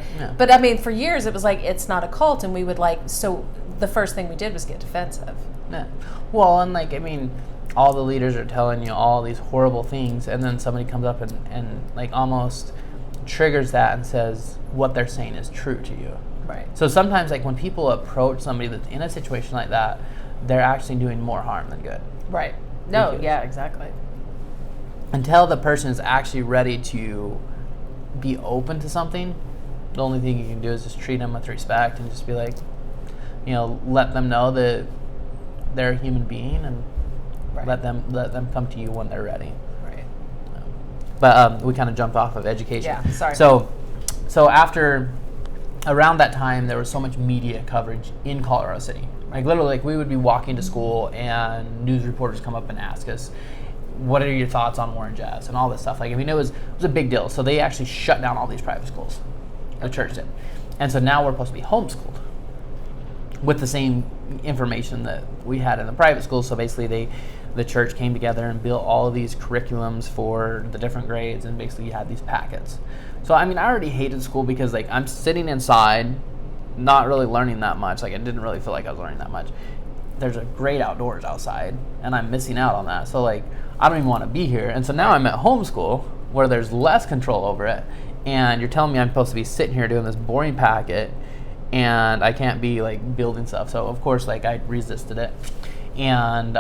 I mean, for years it was like, it's not a cult, and we would like, so the first thing we did was get defensive. Yeah. Well, and like, I mean, all the leaders are telling you all these horrible things, and then somebody comes up and like almost triggers that and says what they're saying is true to you. Right. So sometimes, like, when people approach somebody that's in a situation like that, they're actually doing more harm than good. Right. No, yeah, exactly. Until the person is actually ready to be open to something, the only thing you can do is just treat them with respect and just be like, let them know that they're a human being, and Right. Let them come to you when they're ready. Right. But we kind of jumped off of education. Yeah, sorry. So after around that time, there was so much media coverage in Colorado City. Like literally, like we would be walking to school and news reporters come up and ask us, "What are your thoughts on Warren Jeffs?" and all this stuff. Like, I mean, it was a big deal. So they actually shut down all these private schools. The church did, and so now we're supposed to be homeschooled with the same information that we had in the private schools. So basically, the church came together and built all of these curriculums for the different grades, and basically you had these packets. So I mean, I already hated school because like I'm sitting inside, not really learning that much. Like I didn't really feel like I was learning that much. There's a great outdoors outside, and I'm missing out on that. So like I don't even want to be here. And so now I'm at homeschool where there's less control over it, and you're telling me I'm supposed to be sitting here doing this boring packet, and I can't be like building stuff. So of course, like I resisted it, and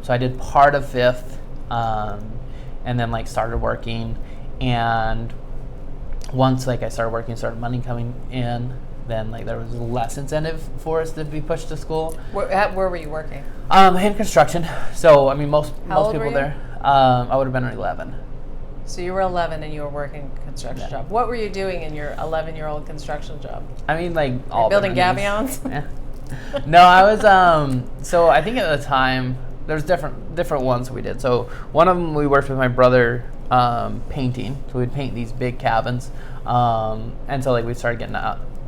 so I did part of fifth, and then like started working, and once like I started working, started money coming in, then like there was less incentive for us to be pushed to school. Where were you working? In construction. So I mean, most old people were you? there. I would have been 11. So you were 11 and you were working a construction job. What were you doing in your 11-year-old construction job? I mean, like all building different things. gabions? Yeah. No, I was. So I think at the time there's different ones we did. So one of them we worked with my brother painting. So we'd paint these big cabins, and so like we started getting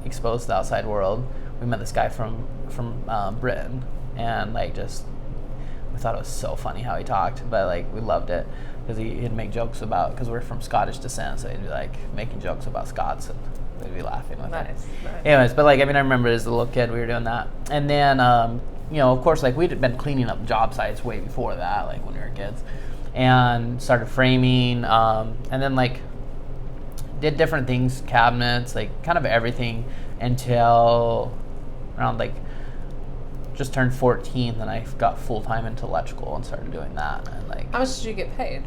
exposed to the outside world. We met this guy from Britain, and like just we thought it was so funny how he talked, but like we loved it because he'd make jokes about, because we're from Scottish descent, so he'd be like making jokes about Scots, and we'd be laughing with it. Nice. Anyways, but like I mean, I remember as a little kid we were doing that, and then you know, of course, like we'd been cleaning up job sites way before that, like when we were kids, and started framing, and then like did different things, cabinets, like kind of everything, until around like just turned 14. Then I got full time into electrical and started doing that. And like, how much did you get paid?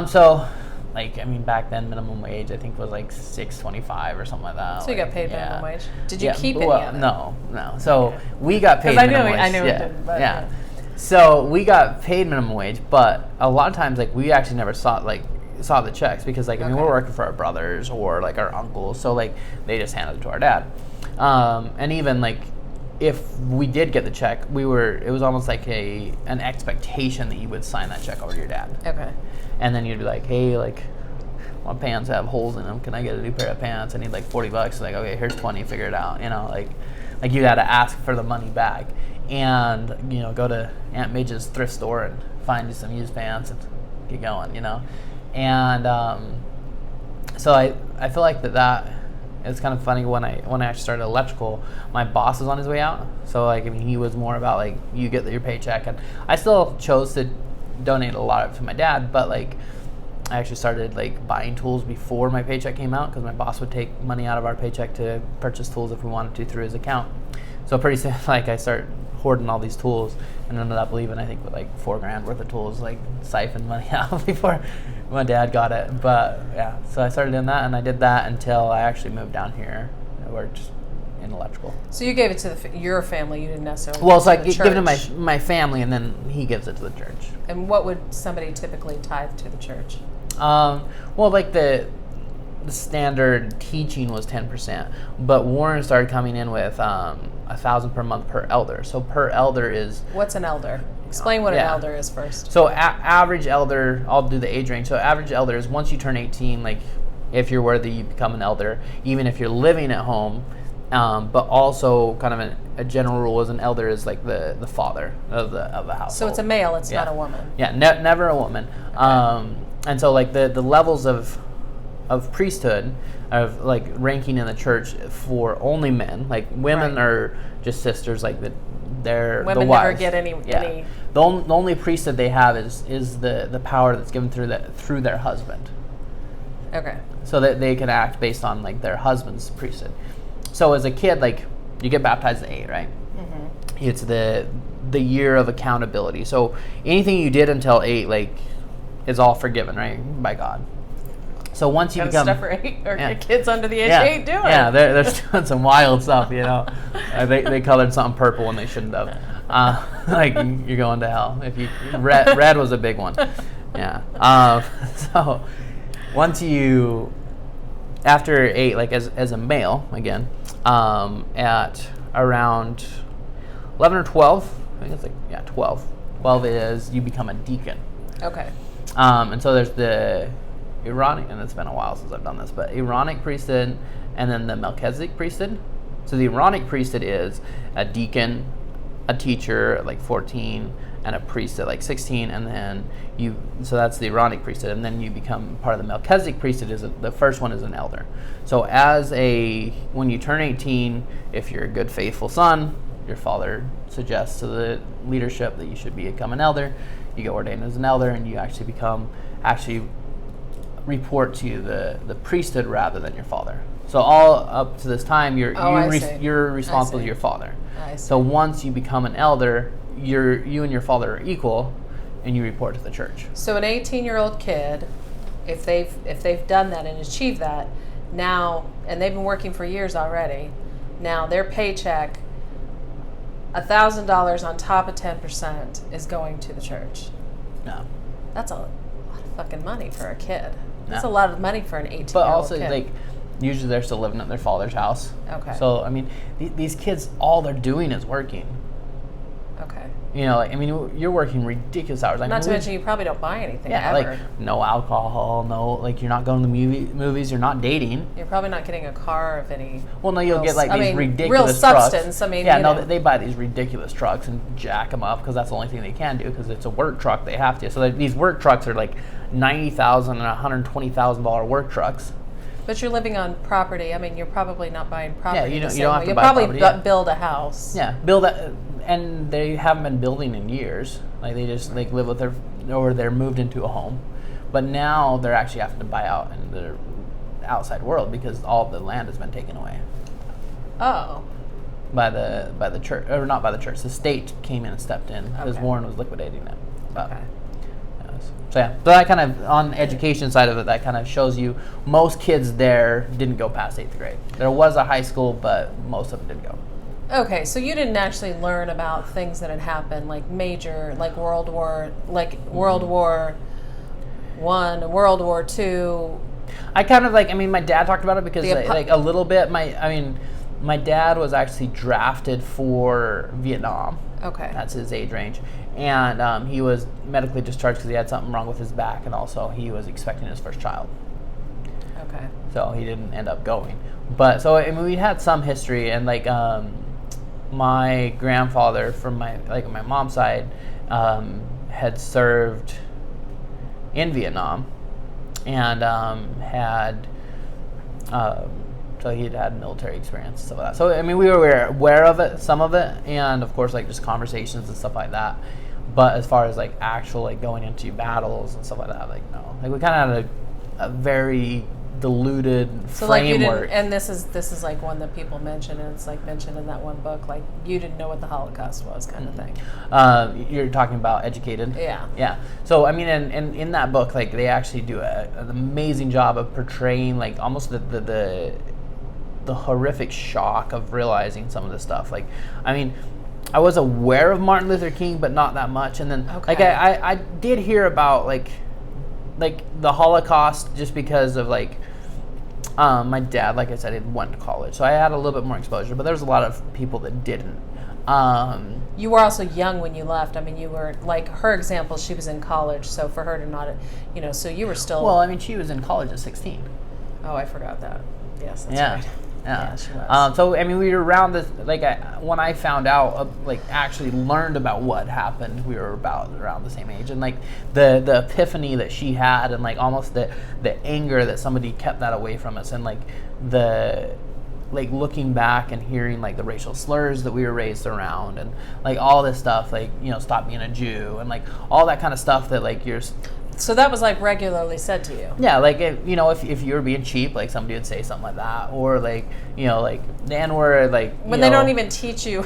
So like I mean, back then minimum wage I think was like $6.25 or something like that. So you got paid minimum wage. Did you keep any of it? No. So we got paid minimum wage. I knew yeah. it didn't. But yeah. So we got paid minimum wage, but a lot of times like we actually never saw the checks, because like I mean, we're working for our brothers or like our uncles, so like they just handed it to our dad, and even like if we did get the check, it was almost like an expectation that you would sign that check over to your dad. Okay. And then you'd be like, hey, like my pants have holes in them, can I get a new pair of pants? I need like $40. Like, okay, here's 20, figure it out, you know, like you had to ask for the money back, and you know, go to Aunt Midge's thrift store and find you some used pants and get going, you know. And so I feel like that it's kind of funny when I actually started electrical, my boss was on his way out. So like I mean, he was more about like you get your paycheck, and I still chose to donate a lot of it to my dad, but like I actually started like buying tools before my paycheck came out, because my boss would take money out of our paycheck to purchase tools if we wanted to through his account. So pretty soon like I started hoarding all these tools and ended up leaving I think with like $4,000 worth of tools, like siphoned money out before my dad got it. But yeah, so I started doing that, and I did that until I actually moved down here. I worked in electrical. So you gave it to your family, you didn't necessarily well, so I give give it to my family, and then he gives it to the church. And what would somebody typically tithe to the church? Well, like the standard teaching was 10%, but Warren started coming in with $1,000 per month per elder. So per elder is, what's an elder? Explain what an elder is first. So average elder, I'll do the age range. So average elder is once you turn 18, like if you're worthy, you become an elder, even if you're living at home. But also kind of a general rule is an elder is like the father of the household. So it's a male, it's not a woman. Yeah, never a woman. Okay. And so like the levels of priesthood, of like ranking in the church for only men, like women are just sisters, like they're women the wives. never get any. The only priesthood they have is the power that's given through their husband. Okay. So that they can act based on like their husband's priesthood. So as a kid, like you get baptized at 8, right? Mm-hmm. It's the year of accountability. So anything you did until 8, like, is all forgiven, right, by God. So once you become stuff for 8 or kids under the age of 8 doing. Yeah, they're doing some wild stuff, you know. They colored something purple when they shouldn't have. Like you're going to hell if you red was a big one. Yeah. So once you after 8, like as a male again, at around 11 or 12, I think it's like 12. 12 is you become a deacon. Okay. And so there's the Aaronic, and it's been a while since I've done this, but Aaronic priesthood and then the Melchizedek priesthood. So the Aaronic priesthood is a deacon, a teacher at like 14, and a priest at like 16, and then so that's the Aaronic priesthood, and then you become part of the Melchizedek priesthood. The first one is an elder. So when you turn 18, if you're a good, faithful son, your father suggests to the leadership that you should become an elder. You get ordained as an elder, and you actually report to the priesthood rather than your father. So all up to this time, you're responsible to your father. I see. So once you become an elder, you and your father are equal, and you report to the church. So an 18-year-old kid, if they've done that and achieved that, now, and they've been working for years already, now their paycheck, $1,000 on top of 10% is going to the church. No. That's a lot of fucking money for a kid. That's No. a lot of money for an 18-year-old kid. But also, like, usually they're still living at their father's house. Okay. So, I mean, these kids, all they're doing is working. Okay. You know, like, I mean, you're working ridiculous hours. Not to mention you probably don't buy anything yeah, ever. like, no alcohol, no, like, you're not going to the movies, you're not dating. You're probably not getting a car of any... Well, no, you'll get, like, these ridiculous real trucks. substance. I mean, yeah, no, they buy these ridiculous trucks and jack them up because that's the only thing they can do because it's a work truck. They have to. So these work trucks are, like, $90,000 and $120,000 work trucks. But you're living on property. I mean, you're probably not buying property. Yeah, you don't have to You'll buy probably property. Yeah. build a house. Yeah, build that, and they haven't been building in years. Like they just like live with or they're moved into a home, but now they're actually having to buy out in the outside world because all the land has been taken away. Oh. By the church, or not by the church. The state came in and stepped in because Warren was liquidating it. But, Okay. So yeah, so that kind of on the education side of it, that kind of shows you most kids there didn't go past 8th grade. There was a high school, but most of them didn't go. Okay, so you didn't actually learn about things that had happened, like major, like World War One, World War Two. I kind of like. I mean, my dad talked about it because like a little bit. My dad was actually drafted for Vietnam. Okay. That's his age range. And he was medically discharged because he had something wrong with his back, and also he was expecting his first child. Okay. So he didn't end up going. But so I mean, we had some history, and like my grandfather from my mom's side had served in Vietnam, and had. So he'd had military experience, stuff like that. So I mean, we were aware of it, some of it, and of course, like just conversations and stuff like that. But as far as like actual like going into battles and stuff like that, like no, like we kind of had a very diluted so like you framework. didn't, and this is like one that people mention, and it's like mentioned in that one book. Like you didn't know what the Holocaust was, kind of thing. You're talking about educated. Yeah. Yeah. So I mean, and in that book, like they actually do an amazing job of portraying like almost the horrific shock of realizing some of this stuff. Like, I mean, I was aware of Martin Luther King, but not that much. And then, like, I did hear about like the Holocaust just because of like my dad, like I said, he went to college, so I had a little bit more exposure. But there's a lot of people that didn't. You were also young when you left. I mean, you were like her example. She was in college, so for her to not, so you were still. Well, I mean, she was in college at 16. Oh, I forgot that. Yes, that's right. Yeah, she was. So I mean, we were around this. Like when I found out, like actually learned about what happened, we were about around the same age, and like the epiphany that she had, and like almost the anger that somebody kept that away from us, and like the like looking back and hearing like the racial slurs that we were raised around, and like all this stuff, like stop being a Jew, and like all that kind of stuff that like you're. So that was like regularly said to you. Yeah, like if you were being cheap, like somebody would say something like that, or like like the N-word, like when they don't even teach you,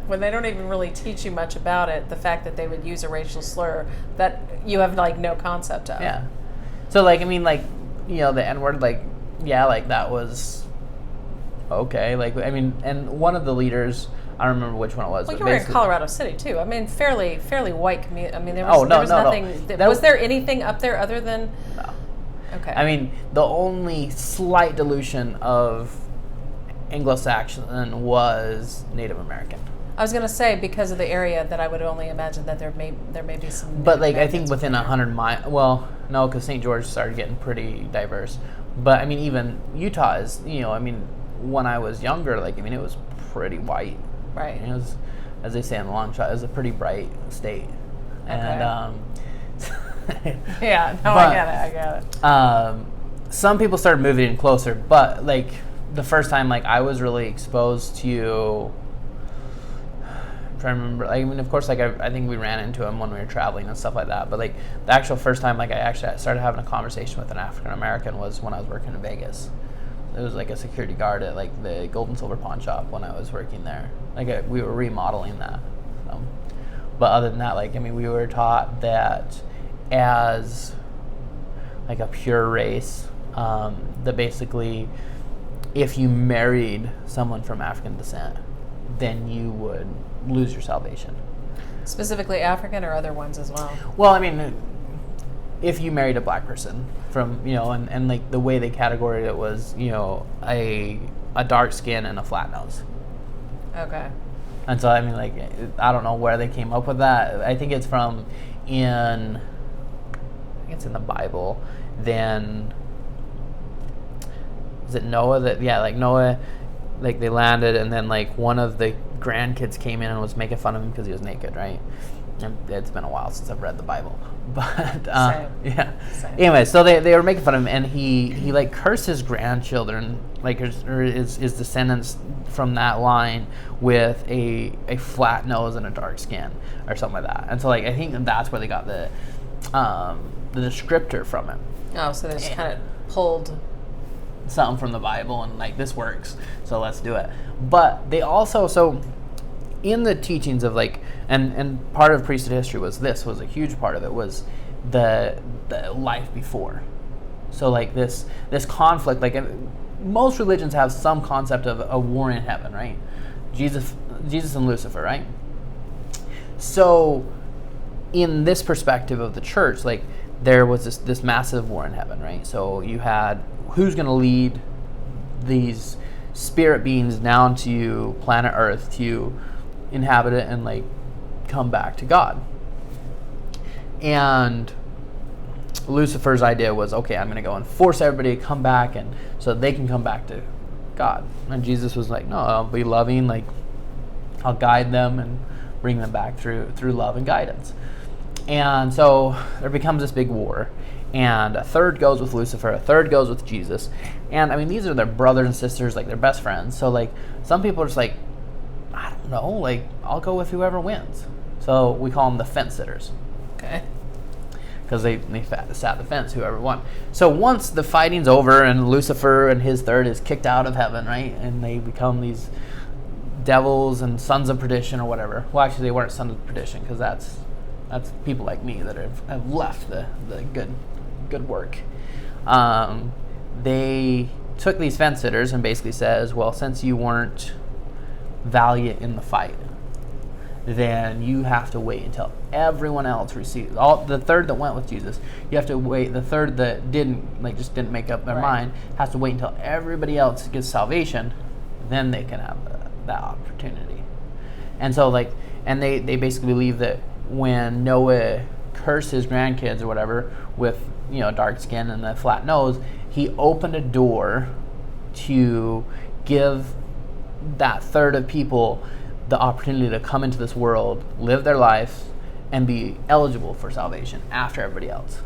when they don't even really teach you much about it, the fact that they would use a racial slur that you have like no concept of. Yeah. So like I mean like the N-word, like yeah, like that was okay. Like, I mean, and one of the leaders, I don't remember which one it was. Well, but you were in basically- Colorado City too. I mean, fairly white community. I mean, there was, Oh, no, there was no, no. nothing. That Was was- there anything up there other than? No. Okay. I mean, the only slight dilution of Anglo-Saxon was Native American. I was going to say, because of the area, that I would only imagine that there may be some. But like, I think Americans within there. 100 miles, well, no, because St. George started getting pretty diverse. But I mean, even Utah is, I mean, when I was younger, like, I mean, it was pretty white. Right. It was, as they say in the long shot, it was a pretty bright state. And Yeah. No, But- I get it. some people started moving in closer, but like the first time, like I was really exposed to. I'm trying to remember. Like, I mean, of course, like I think we ran into him when we were traveling and stuff like that. But like the actual first time, like I started having a conversation with an African American was when I was working in Vegas. It was like a security guard at like the Gold and Silver Pawn Shop when I was working there. Like we were remodeling that. So. But other than that, like I mean, we were taught that as like a pure race, that basically if you married someone from African descent, then you would lose your salvation. Specifically African or other ones as well. Well, I mean, if you married a black person from, and like the way they categorized it was, a dark skin and a flat nose. Okay. And so, I mean, like, I don't know where they came up with that. I think it's in the Bible. Then, is it Noah Noah, like they landed and then like one of the grandkids came in and was making fun of him because he was naked, right? And it's been a while since I've read the Bible, but Same. yeah. Same. Anyway, so they were making fun of him, and he like cursed his grandchildren, like his descendants from that line with a flat nose and a dark skin or something like that. And so like I think that's where they got the descriptor from it. Oh, so they just kind of pulled. Something from the Bible and like this works, so let's do it. But they also in the teachings of like and part of priesthood history was a huge part of it was the life before. So like this conflict, like most religions have some concept of a war in heaven, right? Jesus and Lucifer, right? So in this perspective of the church, like there was this massive war in heaven, right? So you had who's going to lead these spirit beings down to planet Earth to inhabit it and like come back to God. And Lucifer's idea was, okay, I'm going to go and force everybody to come back, and so they can come back to God. And Jesus was like, no, I'll be loving, like I'll guide them and bring them back through love and guidance. And so there becomes this big war. And a third goes with Lucifer, a third goes with Jesus. And I mean, these are their brothers and sisters, like they're best friends. So like some people are just like, I don't know, like I'll go with whoever wins. So we call them the fence sitters. Okay. Because they sat the fence, whoever won. So once the fighting's over and Lucifer and his third is kicked out of heaven, right? And they become these devils and sons of perdition or whatever. Well, actually they weren't sons of perdition because that's people like me that have left the good work. They took these fence sitters and basically says, well, since you weren't valiant in the fight, then you have to wait until everyone else receives the third that went with Jesus. You have to wait. The third that didn't make up their mind has to wait until everybody else gets salvation, then they can have that opportunity. And so they basically believe that when Noah cursed his grandkids or whatever with dark skin and the flat nose, he opened a door to give that third of people the opportunity to come into this world, live their life, and be eligible for salvation after everybody else.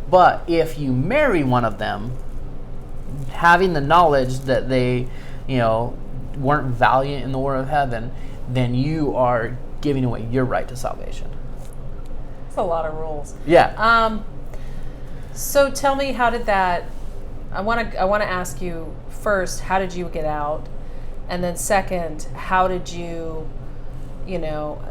But if you marry one of them, having the knowledge that they, weren't valiant in the war of heaven, then you are giving away your right to salvation. That's a lot of rules. Yeah. So tell me, how did that? I want to ask you first, how did you get out? And then second, how did you Challenge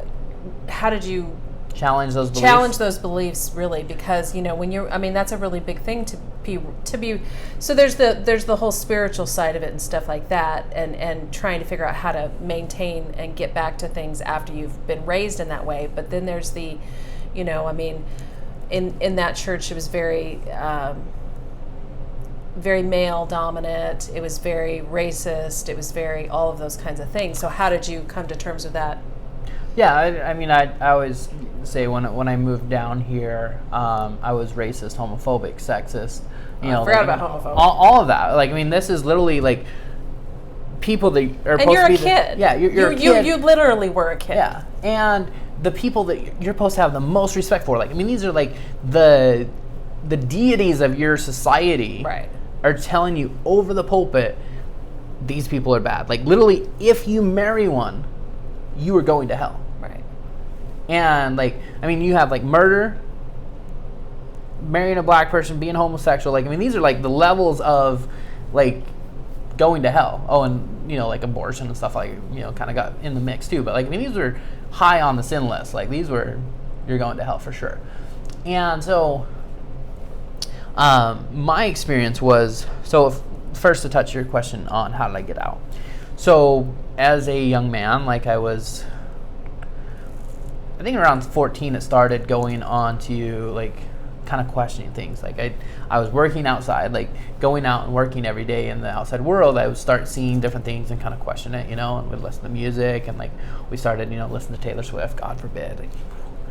those beliefs. Challenge those beliefs, really, because when that's a really big thing to be. So there's the whole spiritual side of it and stuff like that, and trying to figure out how to maintain and get back to things after you've been raised in that way. But then there's the, I mean, in that church it was very very male dominant. It was very racist. It was very all of those kinds of things. So how did you come to terms with that? Yeah, I mean, I always say when I moved down here, I was racist, homophobic, sexist. I forgot about homophobia. All of that. Like, I mean, this is literally like people that are and supposed you're to be a kid. Yeah, you're a kid. You literally were a kid. Yeah, and the people that you're supposed to have the most respect for. Like, I mean, these are like the deities of your society. Right. Are telling you over the pulpit, these people are bad. Like, literally, if you marry one, you are going to hell. Right. And, like, I mean, you have, like, murder, marrying a black person, being homosexual. Like, I mean, these are, like, the levels of, like, going to hell. Oh, and, like, abortion and stuff, like, kind of got in the mix, too. But, like, I mean, these were high on the sin list. Like, these were, you're going to hell for sure. And so... my experience was, first to touch your question on how did I get out. So as a young man, like I think around 14 it started going on to like kind of questioning things. Like I was working outside, like going out and working every day in the outside world. I would start seeing different things and kind of question it, and would listen to music, and like we started, listening to Taylor Swift, God forbid. Like,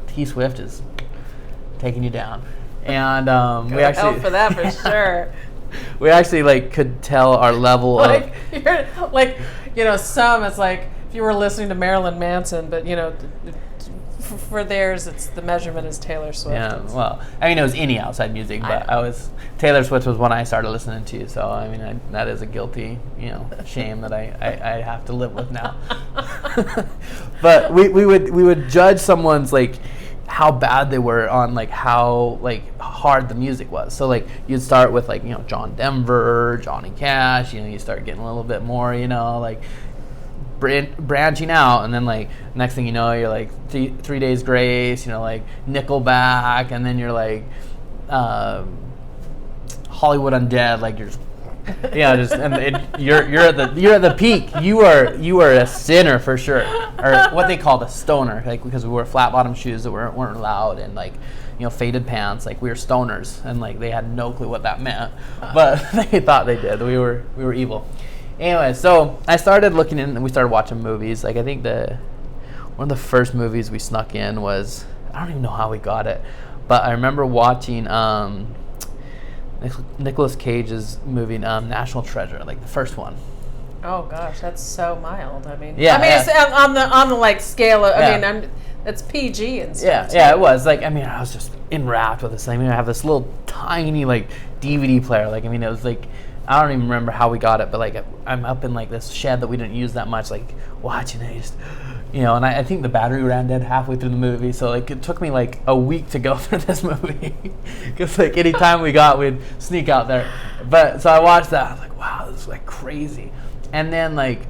T Swift is taking you down. And we actually hell for that for sure. We actually like could tell our level like, of you're, like some it's like if you were listening to Marilyn Manson, but for theirs it's the measurement is Taylor Swift. Yeah, well, I mean it was any outside music, but Taylor Swift was one I started listening to, so I mean that is a guilty shame that I have to live with now. But we would judge someone's like how bad they were on like how like hard the music was. So like you'd start with like John Denver, Johnny Cash, you start getting a little bit more like branching out, and then like next thing you know you're like 3 Days Grace, like Nickelback, and then you're like Hollywood Undead, like you're just you're at the peak. You are a sinner for sure, or what they call the stoner, like because we wore flat bottom shoes that weren't allowed, and like faded pants, like we were stoners, and like they had no clue what that meant, but they thought they did. We were evil. Anyway, so I started looking in, and we started watching movies. Like I think one of the first movies we snuck in was, I don't even know how we got it, but I remember watching Nicolas Cage's movie National Treasure, like the first one. Oh gosh, that's so mild. I mean, it's on the like scale of, it's PG and stuff. Yeah, it was like, I was just enwrapped with this thing. I have this little tiny like DVD player. Like, it was like, I don't even remember how we got it, but like I'm up in like this shed that we didn't use that much, like watching it, just, and I think the battery ran dead halfway through the movie, so like it took me like a week to go through this movie, because like any time we'd sneak out there. But so I watched that, I was like, wow, this is like crazy. And then like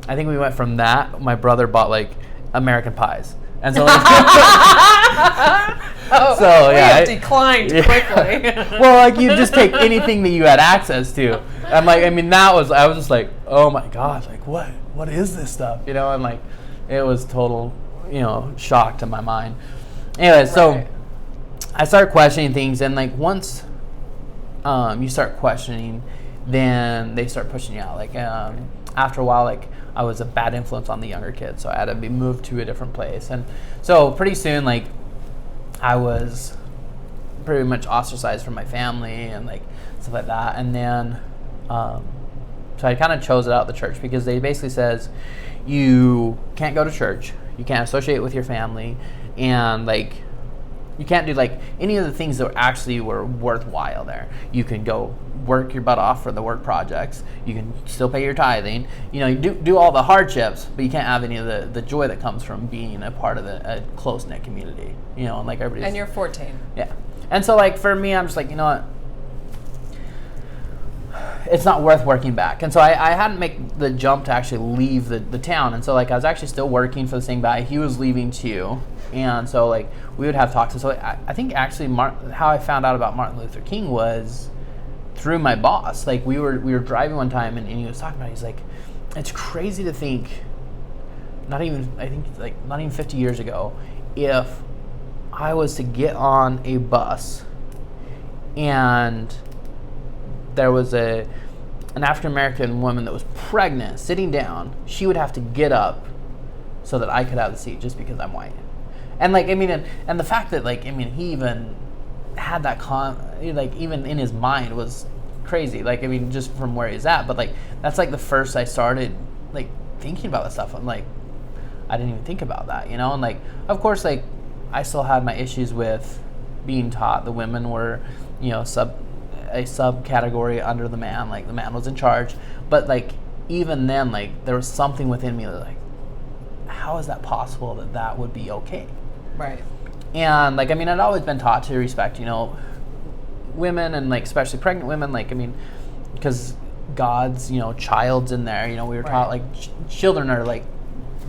I think we went from that, my brother bought like American Pies, and so like we have declined quickly. Well, like you just take anything that you had access to. I'm like, I was just like, oh my gosh, like what is this stuff, and like it was total, shock to my mind. Anyway, so I started questioning things, and like once you start questioning, then they start pushing you out. Like after a while, like I was a bad influence on the younger kids, so I had to be moved to a different place, and so pretty soon, like I was pretty much ostracized from my family and like stuff like that. And then so I kind of chose it out the church, because they basically says you can't go to church, you can't associate with your family, and like you can't do like any of the things that actually were worthwhile there. You can go work your butt off for the work projects, you can still pay your tithing, you do all the hardships, but you can't have any of the joy that comes from being a part of a close-knit community, and like everybody's... And you're 14. Yeah. And so like for me, I'm just like, you know what, it's not worth working back. And so I hadn't made the jump to actually leave the town, and so like I was actually still working for the same guy. He was leaving too, and so like we would have talks. And so I think actually how I found out about Martin Luther King was through my boss. Like we were driving one time, and he was talking about it. He's like, it's crazy to think, not even 50 years ago, if I was to get on a bus and there was an African American woman that was pregnant sitting down, she would have to get up so that I could have the seat just because I'm white. And like, I mean, and the fact that like, I mean, he even had that like even in his mind was crazy. Like, I mean, just from where he's at, but like, that's like the first I started like thinking about that stuff. I'm like, I didn't even think about that, you know? And like, of course, like I still had my issues with being taught the women were, you know, a subcategory under the man, like the man was in charge. But like, even then, like there was something within me that like, how is that possible that would be okay? Right. And like, I mean, I'd always been taught to respect, you know, women, and like especially pregnant women. Like, I mean, because God's, you know, child's in there. You know, we were taught like children are like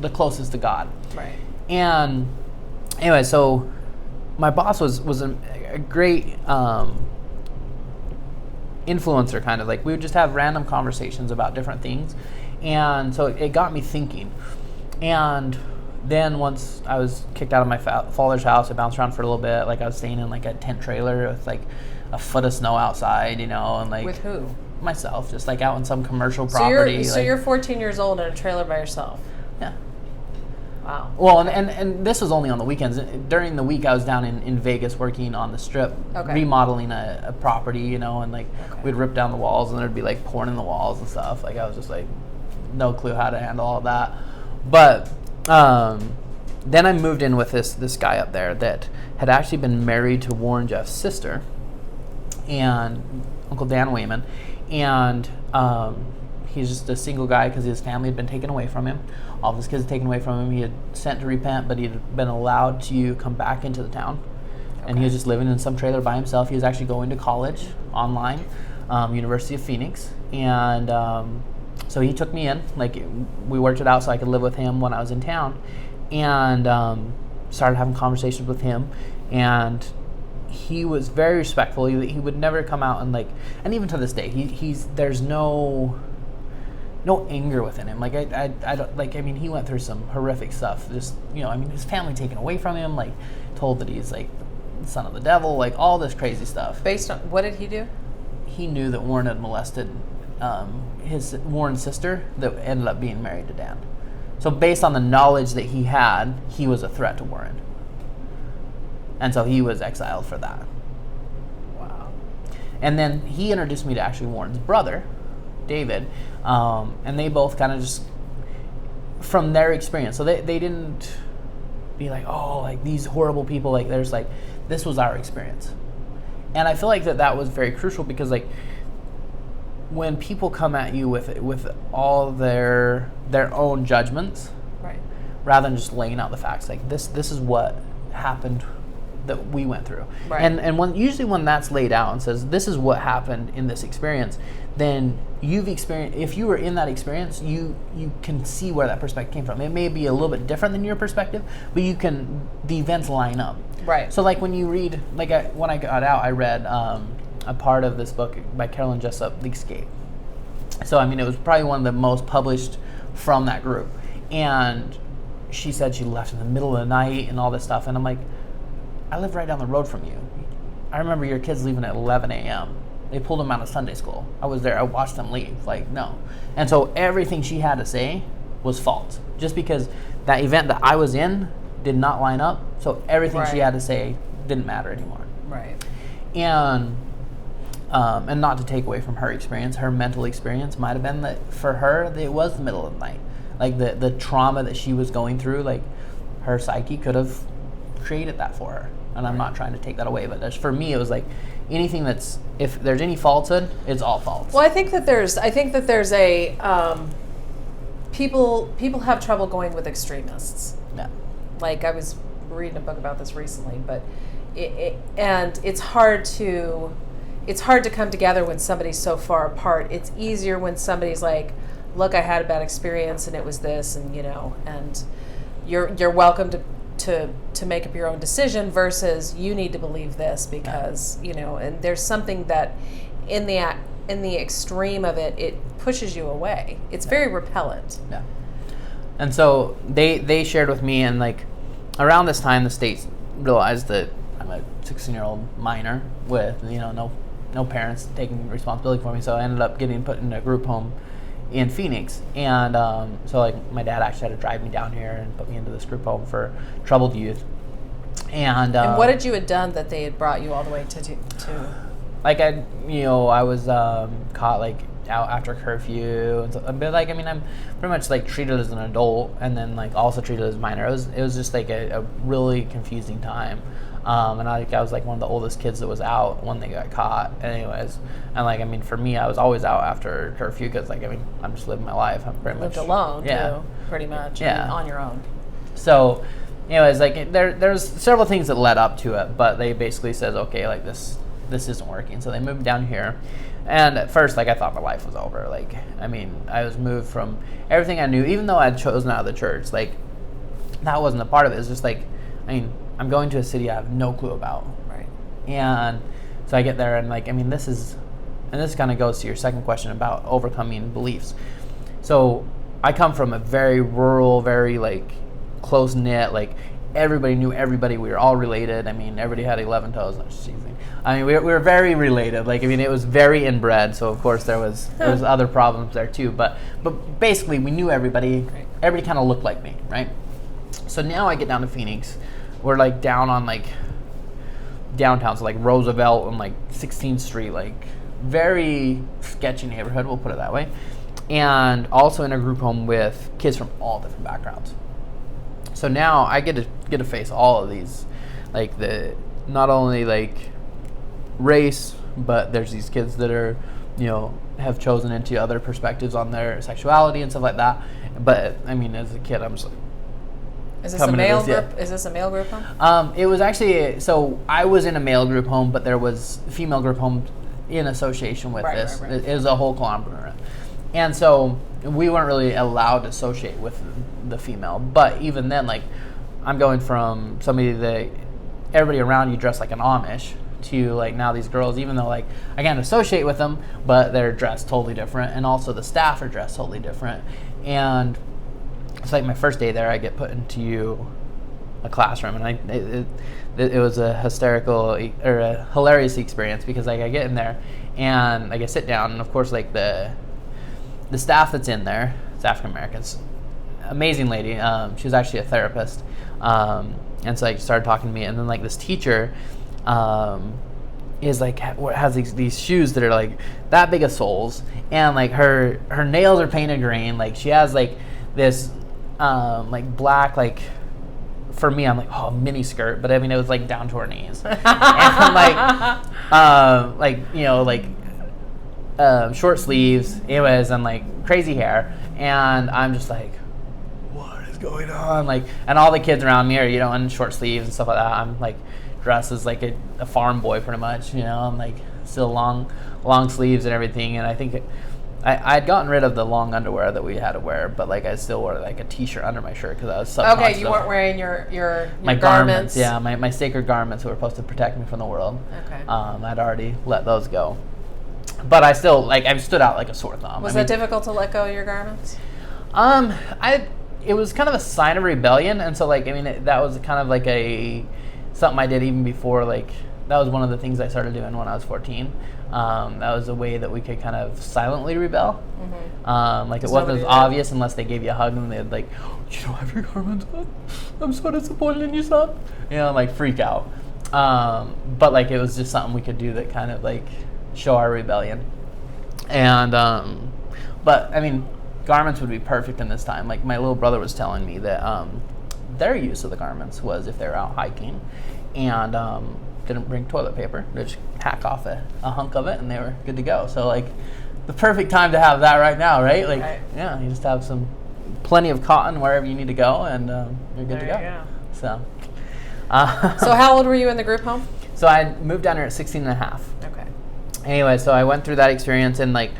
the closest to God. Right. And anyway, so my boss was a great influencer, kind of like we would just have random conversations about different things, and so it got me thinking. And then once I was kicked out of my father's house, I bounced around for a little bit. Like I was staying in like a tent trailer with like a foot of snow outside, you know, and like with who? Myself, just like out on some commercial property. So you're 14 years old in a trailer by yourself. Yeah. Wow. Well, and this was only on the weekends. During the week, I was down in Vegas working on the Strip, remodeling a property, you know, and like we'd rip down the walls, and there'd be like porn in the walls and stuff. Like I was just like, no clue how to handle all of that. But then I moved in with this guy up there that had actually been married to Warren Jeff's sister, and Uncle Dan Wayman, and he's just a single guy because his family had been taken away from him. All of his kids taken away from him. He had sent to repent, but he had been allowed to come back into the town. And he was just living in some trailer by himself. He was actually going to college online, University of Phoenix. And so he took me in. Like, we worked it out so I could live with him when I was in town. And started having conversations with him. And he was very respectful. He would never come out and like, and even to this day, there's no anger within him. Like I don't, like, I mean, he went through some horrific stuff. Just, you know, I mean, his family taken away from him, like told that he's like the son of the devil, like all this crazy stuff. Based on what did he do? He knew that Warren had molested Warren's sister that ended up being married to Dan. So based on the knowledge that he had, he was a threat to Warren. And so he was exiled for that. Wow. And then he introduced me to actually Warren's brother, David, and they both kind of just, from their experience, so they didn't be like, oh, like these horrible people, like there's like, this was our experience. And I feel like that was very crucial, because like when people come at you with all their own judgments, right, rather than just laying out the facts, like this is what happened that we went through, right. And usually when that's laid out and says this is what happened in this experience, then you've experienced, if you were in that experience, you can see where that perspective came from. It may be a little bit different than your perspective, but the events line up. Right. So like when you read, like when I got out, I read a part of this book by Carolyn Jessup, The Escape. So I mean, it was probably one of the most published from that group. And she said she left in the middle of the night and all this stuff. And I'm like, I live right down the road from you. I remember your kids leaving at 11 a.m. They pulled them out of Sunday school. I was there. I watched them leave. Like, no. And so everything she had to say was false. Just because that event that I was in did not line up. So everything she had to say didn't matter anymore. Right. And not to take away from her experience, her mental experience might have been that for her, it was the middle of the night. Like the trauma that she was going through, like her psyche could have created that for her. And I'm not trying to take that away, but for me, it was like anything that's, if there's any falsehood, it's all false. Well, I think that there's a people have trouble going with extremists. Yeah. Like I was reading a book about this recently, but it's hard to come together when somebody's so far apart. It's easier when somebody's like, look, I had a bad experience and it was this, and you know, and you're welcome to make up your own decision, versus you need to believe this because, you know, and there's something that in the extreme of it, it pushes you away. It's very repellent. Yeah. And so they shared with me, and like around this time, the state realized that I'm a 16-year-old minor with no parents taking responsibility for me. So I ended up getting put in a group home in Phoenix, and so like my dad actually had to drive me down here and put me into this group home for troubled youth. And what had you had done that they had brought you all the way to? Like I was caught like out after curfew, and so, but like I mean I'm pretty much like treated as an adult, and then like also treated as a minor. It was just like a really confusing time. And I was like one of the oldest kids that was out when they got caught. Anyways, and like I mean, for me, I was always out after curfew because like I mean, I'm just living my life. I'm pretty lived much alone, yeah, too, pretty much, yeah, on your own. So, anyways, like there's several things that led up to it, but they basically says, okay, like this isn't working. So they moved down here, and at first, like I thought my life was over. Like I mean, I was moved from everything I knew, even though I had chosen out of the church. Like that wasn't a part of it. It's just like, I mean, I'm going to a city I have no clue about. Right. And so I get there, and like, I mean, this kind of goes to your second question about overcoming beliefs. So I come from a very rural, very like close knit, like everybody knew everybody. We were all related. I mean, everybody had 11 toes. No, just teasing. I mean, we were very related. Like, I mean, it was very inbred. So of course there was other problems there too. But basically we knew everybody. Right. Everybody kind of looked like me, right? So now I get down to Phoenix. We're like down on like downtown, so like Roosevelt and like 16th Street, like very sketchy neighborhood, we'll put it that way. And also in a group home with kids from all different backgrounds. So now I get to face all of these, like the not only like race, but there's these kids that are, have chosen into other perspectives on their sexuality and stuff like that. But I mean, as a kid, I'm just like, is this a male group? Yeah. Is this a male group home? It was actually, so I was in a male group home, but there was female group homes in association with this. Right. It was a whole conglomerate. And so we weren't really allowed to associate with the female. But even then, like, I'm going from somebody that everybody around you dressed like an Amish to like now these girls, even though like I can't associate with them, but they're dressed totally different. And also the staff are dressed totally different. And it's like my first day there, I get put into a classroom, and it was a hilarious experience because like I get in there and like I sit down, and of course like the staff that's in there, it's African Americans, amazing lady. She was actually a therapist, and so like started talking to me, and then like this teacher is like has these shoes that are like that big of soles, and like her nails are painted green, like she has like this like black, like for me I'm like, oh, mini skirt, but I mean it was like down to her knees, and like short sleeves, anyways, and like crazy hair, and I'm just like, what is going on? Like, and all the kids around me are in short sleeves and stuff like that. I'm like dressed as like a farm boy pretty much, I'm like still long sleeves and everything, and I think I had gotten rid of the long underwear that we had to wear, but like I still wore like a t-shirt under my shirt because I was subconscious. Okay, you weren't wearing your my garments. Yeah, my sacred garments that were supposed to protect me from the world. Okay. I'd already let those go, but I still I stood out like a sore thumb. Was it difficult to let go of your garments? It was kind of a sign of rebellion, and so like that was kind of like something I did even before, like that was one of the things I started doing when I was 14. That was a way that we could kind of silently rebel. Mm-hmm. Like it wasn't as obvious unless they gave you a hug and they'd like, oh, you don't have your garments on? I'm so disappointed in you, son. Like freak out. But like it was just something we could do that kind of like show our rebellion. And but I mean, garments would be perfect in this time. Like my little brother was telling me that their use of the garments was if they were out hiking and didn't bring toilet paper, they just hack off a hunk of it and they were good to go. So like the perfect time to have that right now, right? Like right. Yeah, you just have plenty of cotton wherever you need to go, and you're good to go. So so how old were you in the group home? So I moved down here at 16 and a half. Okay. Anyway, so I went through that experience, and like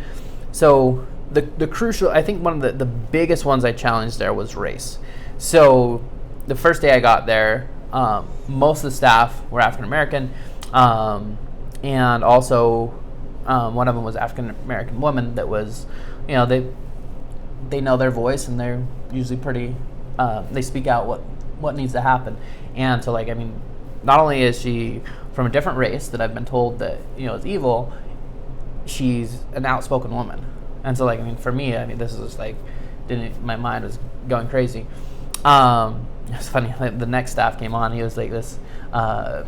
so the crucial, I think one of the biggest ones I challenged there was race. So the first day I got there, most of the staff were African American, and also One of them was African American woman that was, you know, they know their voice and they're usually pretty, they speak out what needs to happen. And so, like, I mean, not only is she from a different race that I've been told that, you know, is evil, she's an outspoken woman. And so, like, I mean, for me, I mean, this is just like, my mind was going crazy. It's funny, like, the next staff came on, he was like this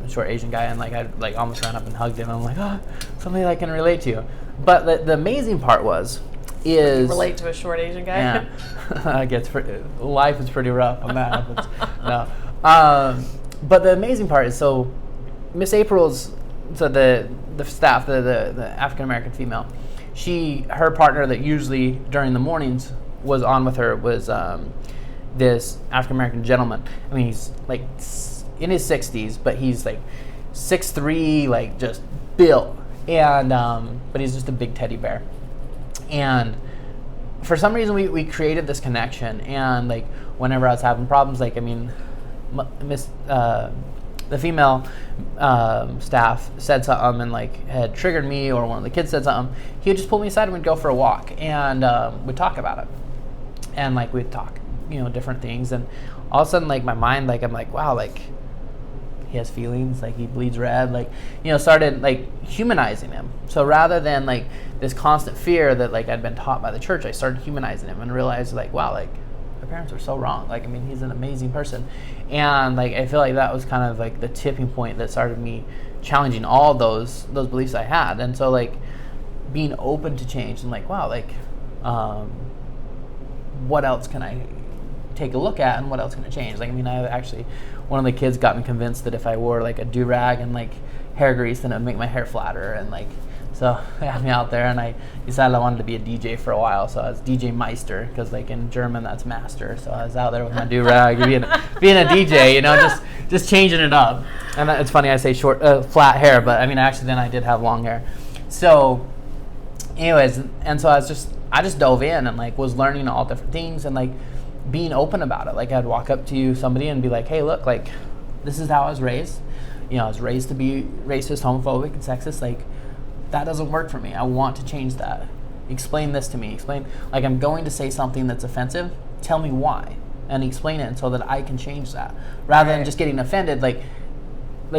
short Asian guy, and like I like almost ran up and hugged him. I'm like, oh, somebody I can relate to. But the amazing part is relate to a short Asian guy. Yeah, life is pretty rough on that. No, but the amazing part is, so Miss April's, so the staff, the African American female, her partner that usually during the mornings was on with her was this African American gentleman. I mean, he's like in his 60s, but he's like 6'3", like just built, and but he's just a big teddy bear. And for some reason, we created this connection. And like whenever I was having problems, like, I mean, the female staff said something and like had triggered me, or one of the kids said something, he would just pull me aside and we'd go for a walk, and we'd talk about it, and like we'd talk, you know, different things. And all of a sudden, like, my mind, like, I'm like, wow, like, he has feelings, like he bleeds red, like, you know, started like humanizing him. So rather than like this constant fear that like I'd been taught by the church, I started humanizing him and realized, like, wow, like, my parents were so wrong. Like, I mean, he's an amazing person. And like I feel like that was kind of like the tipping point that started me challenging all those beliefs I had. And so, like, being open to change and like, wow, like, what else can I take a look at, and what else can I change? Like, I mean, I actually, one of the kids got me convinced that if I wore like a do-rag and like hair grease, then it would make my hair flatter. And like, so they had me out there, and I decided I wanted to be a DJ for a while. So I was DJ Meister, because like in German that's master. So I was out there with my do-rag, being a DJ, you know, just changing it up. And it's funny I say short, flat hair, but I mean, actually then I did have long hair. So anyways, and so I just dove in and like was learning all different things and like being open about it. Like, I'd walk up to somebody and be like, hey, look, like, this is how I was raised. You know, I was raised to be racist, homophobic, and sexist. Like, that doesn't work for me. I want to change that. Explain this to me. Like, I'm going to say something that's offensive. Tell me why, and explain it so that I can change that. Rather than just getting offended, like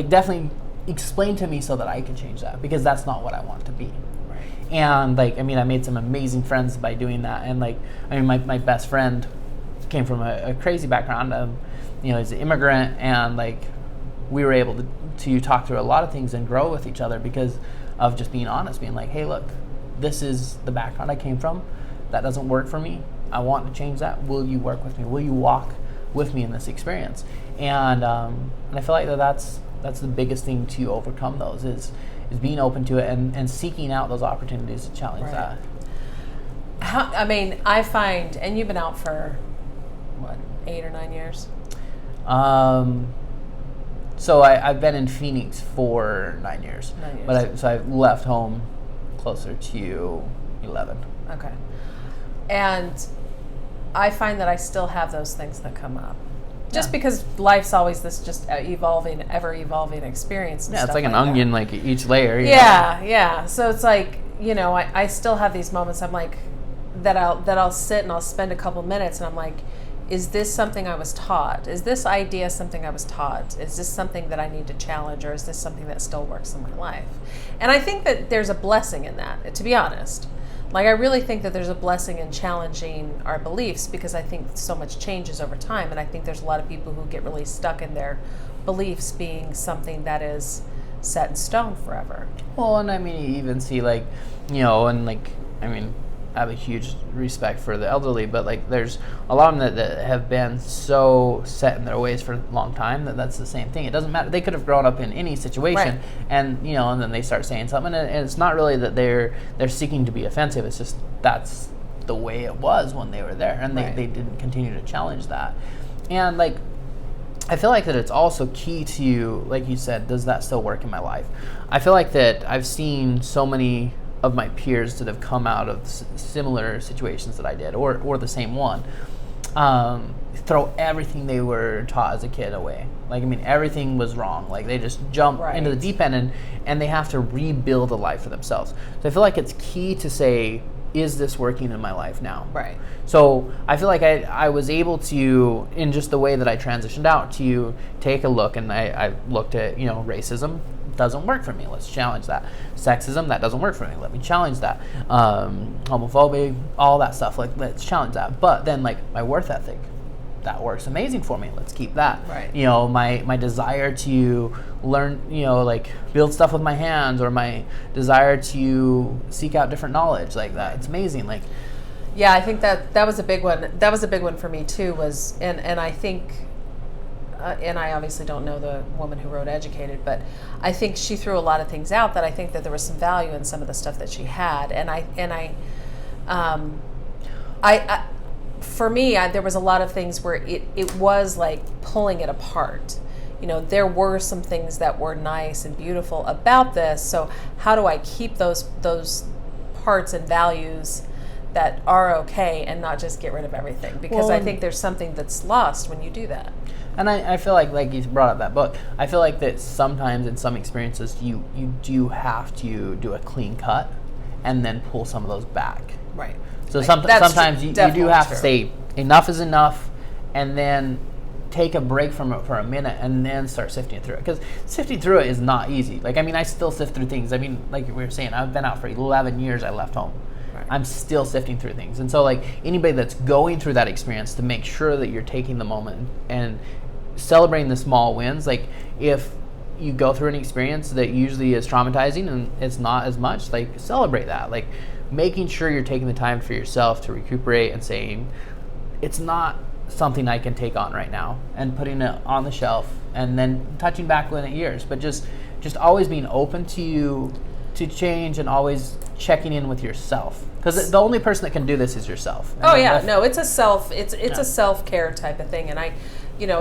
definitely explain to me so that I can change that, because that's not what I want to be. Right. And like, I mean, I made some amazing friends by doing that. And like, I mean, my best friend came from a crazy background. You know, he's an immigrant, and like we were able to talk through a lot of things and grow with each other because of just being honest, being like, hey, look, this is the background I came from. That doesn't work for me. I want to change that. Will you work with me? Will you walk with me in this experience? And I feel like that's the biggest thing to overcome those is being open to it and seeking out those opportunities to challenge that. I mean, I find, and you've been out for what, 8 or 9 years? So I've been in Phoenix for 9 years. 9 years. But I've left home closer to 11. Okay. And I find that I still have those things that come up. Just because life's always this just evolving, ever-evolving experience. And it's stuff like an onion, like each layer. Yeah. So it's like, you know, I still have these moments. I'm like, that I'll sit and I'll spend a couple minutes, and I'm like, is this something I was taught? Is this idea something I was taught? Is this something that I need to challenge, or is this something that still works in my life? And I think that there's a blessing in that, to be honest. Like, I really think that there's a blessing in challenging our beliefs, because I think so much changes over time, and I think there's a lot of people who get really stuck in their beliefs being something that is set in stone forever. Well, and I mean, you even see, like, you know, and like, I mean, I have a huge respect for the elderly, but like, there's a lot of them that have been so set in their ways for a long time that's the same thing. It doesn't matter. They could have grown up in any situation, and you know, and then they start saying something, and it's not really that they're seeking to be offensive. It's just that's the way it was when they were there, and they didn't continue to challenge that. And like, I feel like that it's also key to, like you said, does that still work in my life? I feel like that I've seen so many of my peers that have come out of similar situations that I did, or the same one, throw everything they were taught as a kid away. Like, I mean, everything was wrong. Like, they just jump into the deep end, and they have to rebuild a life for themselves. So I feel like it's key to say, is this working in my life now? Right. So I feel like I was able to, in just the way that I transitioned out, to take a look, and I looked at, racism doesn't work for me. Let's challenge that. Sexism, that doesn't work for me. Let me challenge that. Homophobia, all that stuff. Like, let's challenge that. But then, like, my worth ethic, that works amazing for me. Let's keep that. Right. My desire to learn, like, build stuff with my hands, or my desire to seek out different knowledge, like that. It's amazing. Like, yeah, I think that was a big one. That was a big one for me too. Was and I think. And I obviously don't know the woman who wrote Educated, but I think she threw a lot of things out that I think that there was some value in some of the stuff that she had. For me, there was a lot of things where it was like pulling it apart. There were some things that were nice and beautiful about this. So how do I keep those parts and values that are okay and not just get rid of everything? Because I think there's something that's lost when you do that. And I feel like you brought up that book, I feel like that sometimes in some experiences you do have to do a clean cut and then pull some of those back. Right. So sometimes you do have to say enough is enough, and then take a break from it for a minute and then start sifting through it. Because sifting through it is not easy. Like, I mean, I still sift through things. I mean, like we were saying, I've been out for 11 years, I left home. Right. I'm still sifting through things. And so, like, anybody that's going through that experience, to make sure that you're taking the moment and celebrating the small wins. Like, if you go through an experience that usually is traumatizing and it's not as much, like, celebrate that. Like, making sure you're taking the time for yourself to recuperate and saying, it's not something I can take on right now, and putting it on the shelf and then touching back when it years. But just always being open to change, and always checking in with yourself, because the only person that can do this is yourself. It's a self-care type of thing. And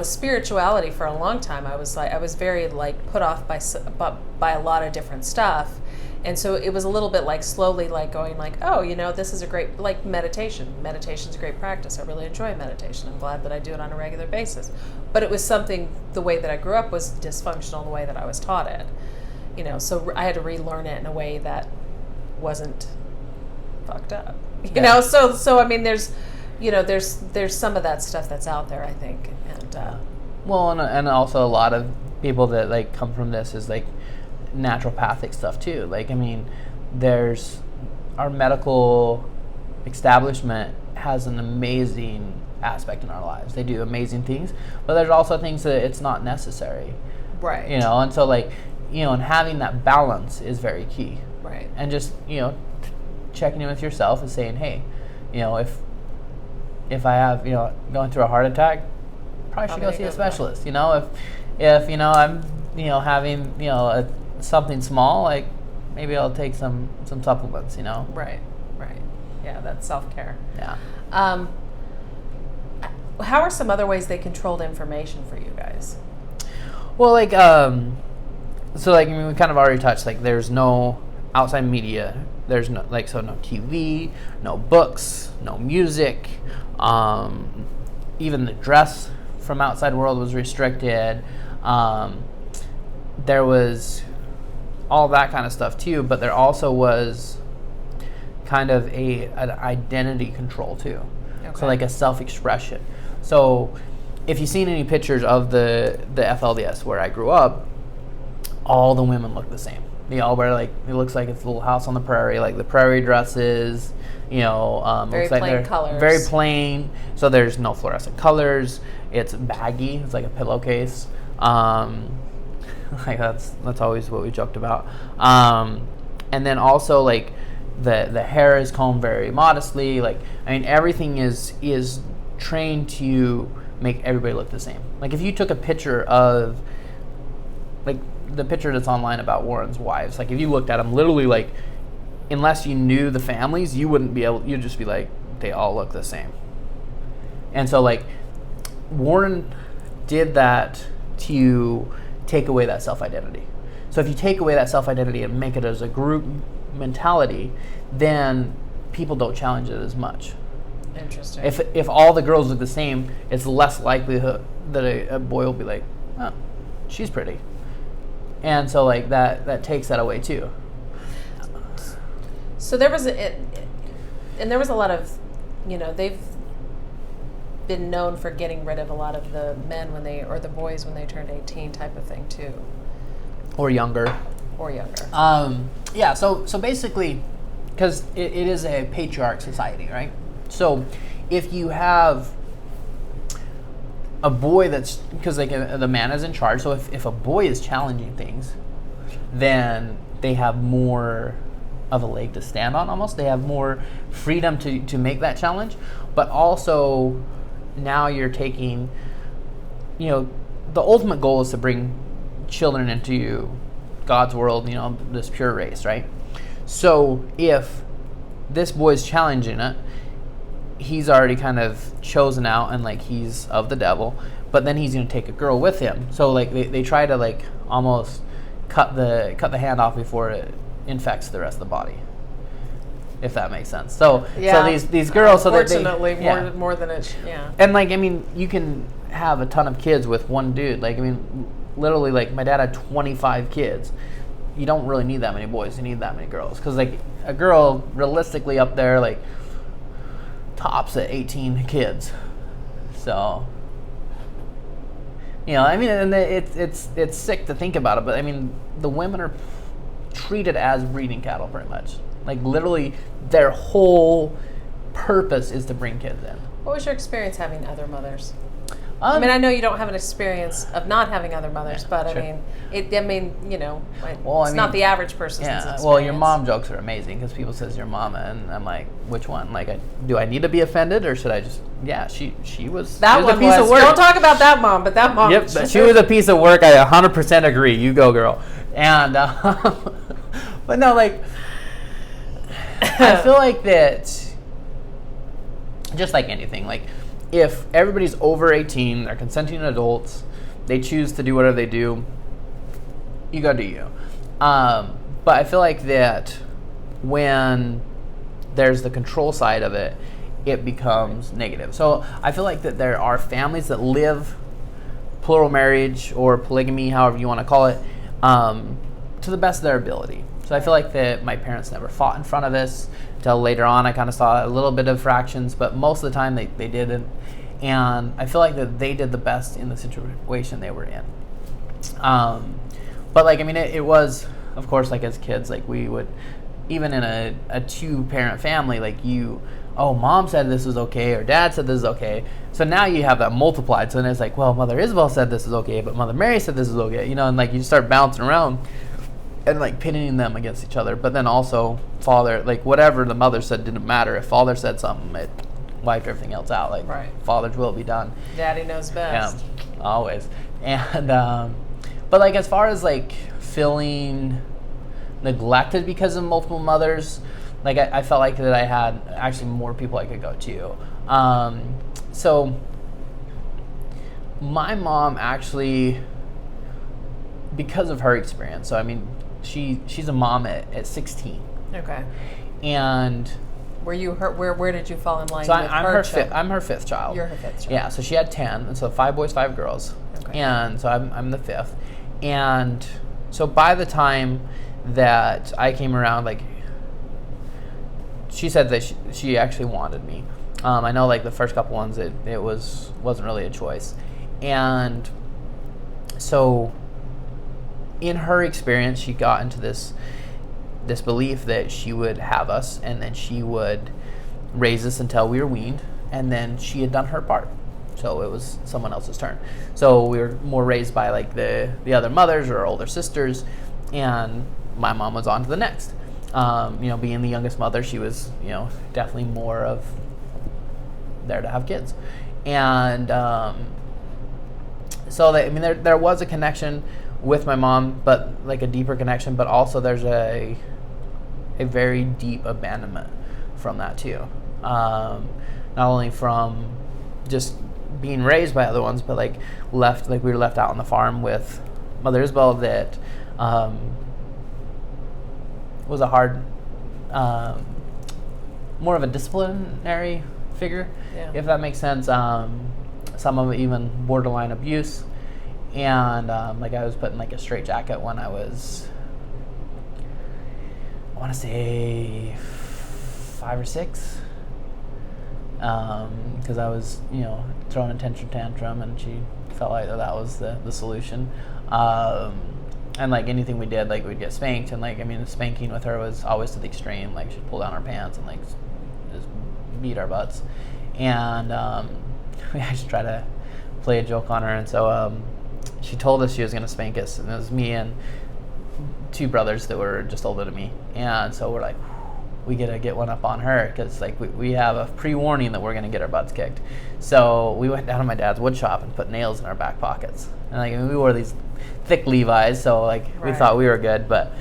spirituality, for a long time, I was very like put off by a lot of different stuff. And so it was a little bit like slowly like going like, this is a great, like, meditation. Meditation's a great practice. I really enjoy meditation. I'm glad that I do it on a regular basis. But it was something, the way that I grew up was dysfunctional in the way that I was taught it. So I had to relearn it in a way that wasn't fucked up. So I mean, there's some of that stuff that's out there, I think. And also a lot of people that, like, come from this is, like, naturopathic stuff too. Like, I mean, there's our medical establishment has an amazing aspect in our lives. They do amazing things, but there's also things that it's not necessary. Right. And so, like, and having that balance is very key. Right. And just, checking in with yourself and saying, hey, if I have, going through a heart attack, probably should go see a specialist. If I'm, having, something small, like, maybe I'll take some supplements, Right. Yeah, that's self-care. Yeah. How are some other ways they controlled information for you guys? Well, like, so, like, I mean, we kind of already touched, like, there's no outside media. There's no, like, so no TV, no books, no music. Even the dress from outside world was restricted. There was all that kind of stuff too, but there also was kind of an identity control too. Okay. So, like, a self-expression. So if you've seen any pictures of the FLDS where I grew up, all the women look the same. They all wear, like, it looks like it's a little house on the prairie, like the prairie dresses, very looks like plain colors. Very plain. So there's no fluorescent colors. It's baggy. It's like a pillowcase. Like, that's always what we joked about. And then also, like, the hair is combed very modestly. Like, I mean, everything is trained to make everybody look the same. Like, if you took a picture of, like, the picture that's online about Warren's wives, like, if you looked at them, literally, like, unless you knew the families, you'd just be like, they all look the same. And so, like, Warren did that to take away that self-identity. So if you take away that self-identity and make it as a group mentality, then people don't challenge it as much. Interesting. If all the girls look the same, it's less likelihood that a boy will be like, oh, she's pretty. And so like that takes that away too. So there was there was a lot of, they've been known for getting rid of a lot of the men or the boys when they turned 18 type of thing too. Or younger. Yeah, so basically, because it is a patriarch society, right? So if you have a boy because like the man is in charge, so if a boy is challenging things, then they have more of a leg to stand on almost. They have more freedom to make that challenge, but also now you're taking, the ultimate goal is to bring children into God's world, this pure race, right? So if this boy's challenging it, he's already kind of chosen out and like he's of the devil, but then he's going to take a girl with him. So like they try to like almost cut the hand off before it infects the rest of the body, if that makes sense. So these girls, unfortunately, more than it. Yeah. And like you can have a ton of kids with one dude. Like literally, like my dad had 25 kids. You don't really need that many boys. You need that many girls, because like a girl realistically up there like tops at 18 kids. So and it's sick to think about it, but the women are treated as breeding cattle pretty much. Like literally their whole purpose is to bring kids in. What was your experience having other mothers? I know you don't have an experience of not having other mothers, but sure. It's not the average person's experience. Well, your mom jokes are amazing because people says your mama, and I'm like, which one? Like, do I need to be offended, or should I just? Yeah, she was. That was a piece of work. Don't talk about that mom, but that mom. Yep, she was a piece of work. I 100% agree. You go, girl. And but no, like, I feel like that. Just like anything, like, if everybody's over 18, they're consenting adults, they choose to do whatever they do, you gotta do you. But I feel like that when there's the control side of it, it becomes negative. So I feel like that there are families that live plural marriage or polygamy, however you want to call it, to the best of their ability. So I feel like that my parents never fought in front of us until later on. I kind of saw a little bit of fractions, but most of the time they didn't. And I feel like that they did the best in the situation they were in. But like, it was, of course, like as kids, like we would, even in a two-parent family, like mom said this is okay, or dad said this is okay. So now you have that multiplied. So then it's like, well, Mother Isabel said this is okay, but Mother Mary said this is okay, and like you start bouncing around and like pitting them against each other. But then also father, like whatever the mother said didn't matter. If father said something, it wiped everything else out. Like, right. Father's will be done. Daddy knows best. Yeah, always. And but like as far as like feeling neglected because of multiple mothers, like I felt like that I had actually more people I could go to. So my mom actually, because of her experience, so she's a mom at 16. Okay. And where did you fall in line? So with I'm her fifth child. You're her fifth child. Yeah. So she had 10, and so 5 boys, 5 girls. Okay. And so I'm the fifth. And so by the time that I came around, like she said that she actually wanted me. I know like the first couple ones it wasn't really a choice, and so in her experience she got into this belief that she would have us, and then she would raise us until we were weaned, and then she had done her part, so it was someone else's turn. So we were more raised by like the other mothers or older sisters, and my mom was on to the next. Being the youngest mother, she was definitely more of there to have kids, and so there was a connection with my mom, but like a deeper connection, but also there's a very deep abandonment from that too. Not only from just being raised by other ones, but like we were left out on the farm with Mother Isabel that was a hard, more of a disciplinary figure, Yeah. if that makes sense. Some of it even borderline abuse. And like I was put in like a straitjacket when I was, I want to say 5 or 6, because I was, throwing a tantrum, and she felt like that was the solution. And like anything we did, like we'd get spanked, and like the spanking with her was always to the extreme. Like she'd pull down our pants and like just beat our butts, and we just try to play a joke on her, and so she told us she was going to spank us, and it was me and 2 brothers that were just older than me, and so we're like, we gotta get one up on her, because like we have a pre-warning that we're gonna get our butts kicked. So we went down to my dad's wood shop and put nails in our back pockets, and like we wore these thick Levi's, so like we thought we were good, but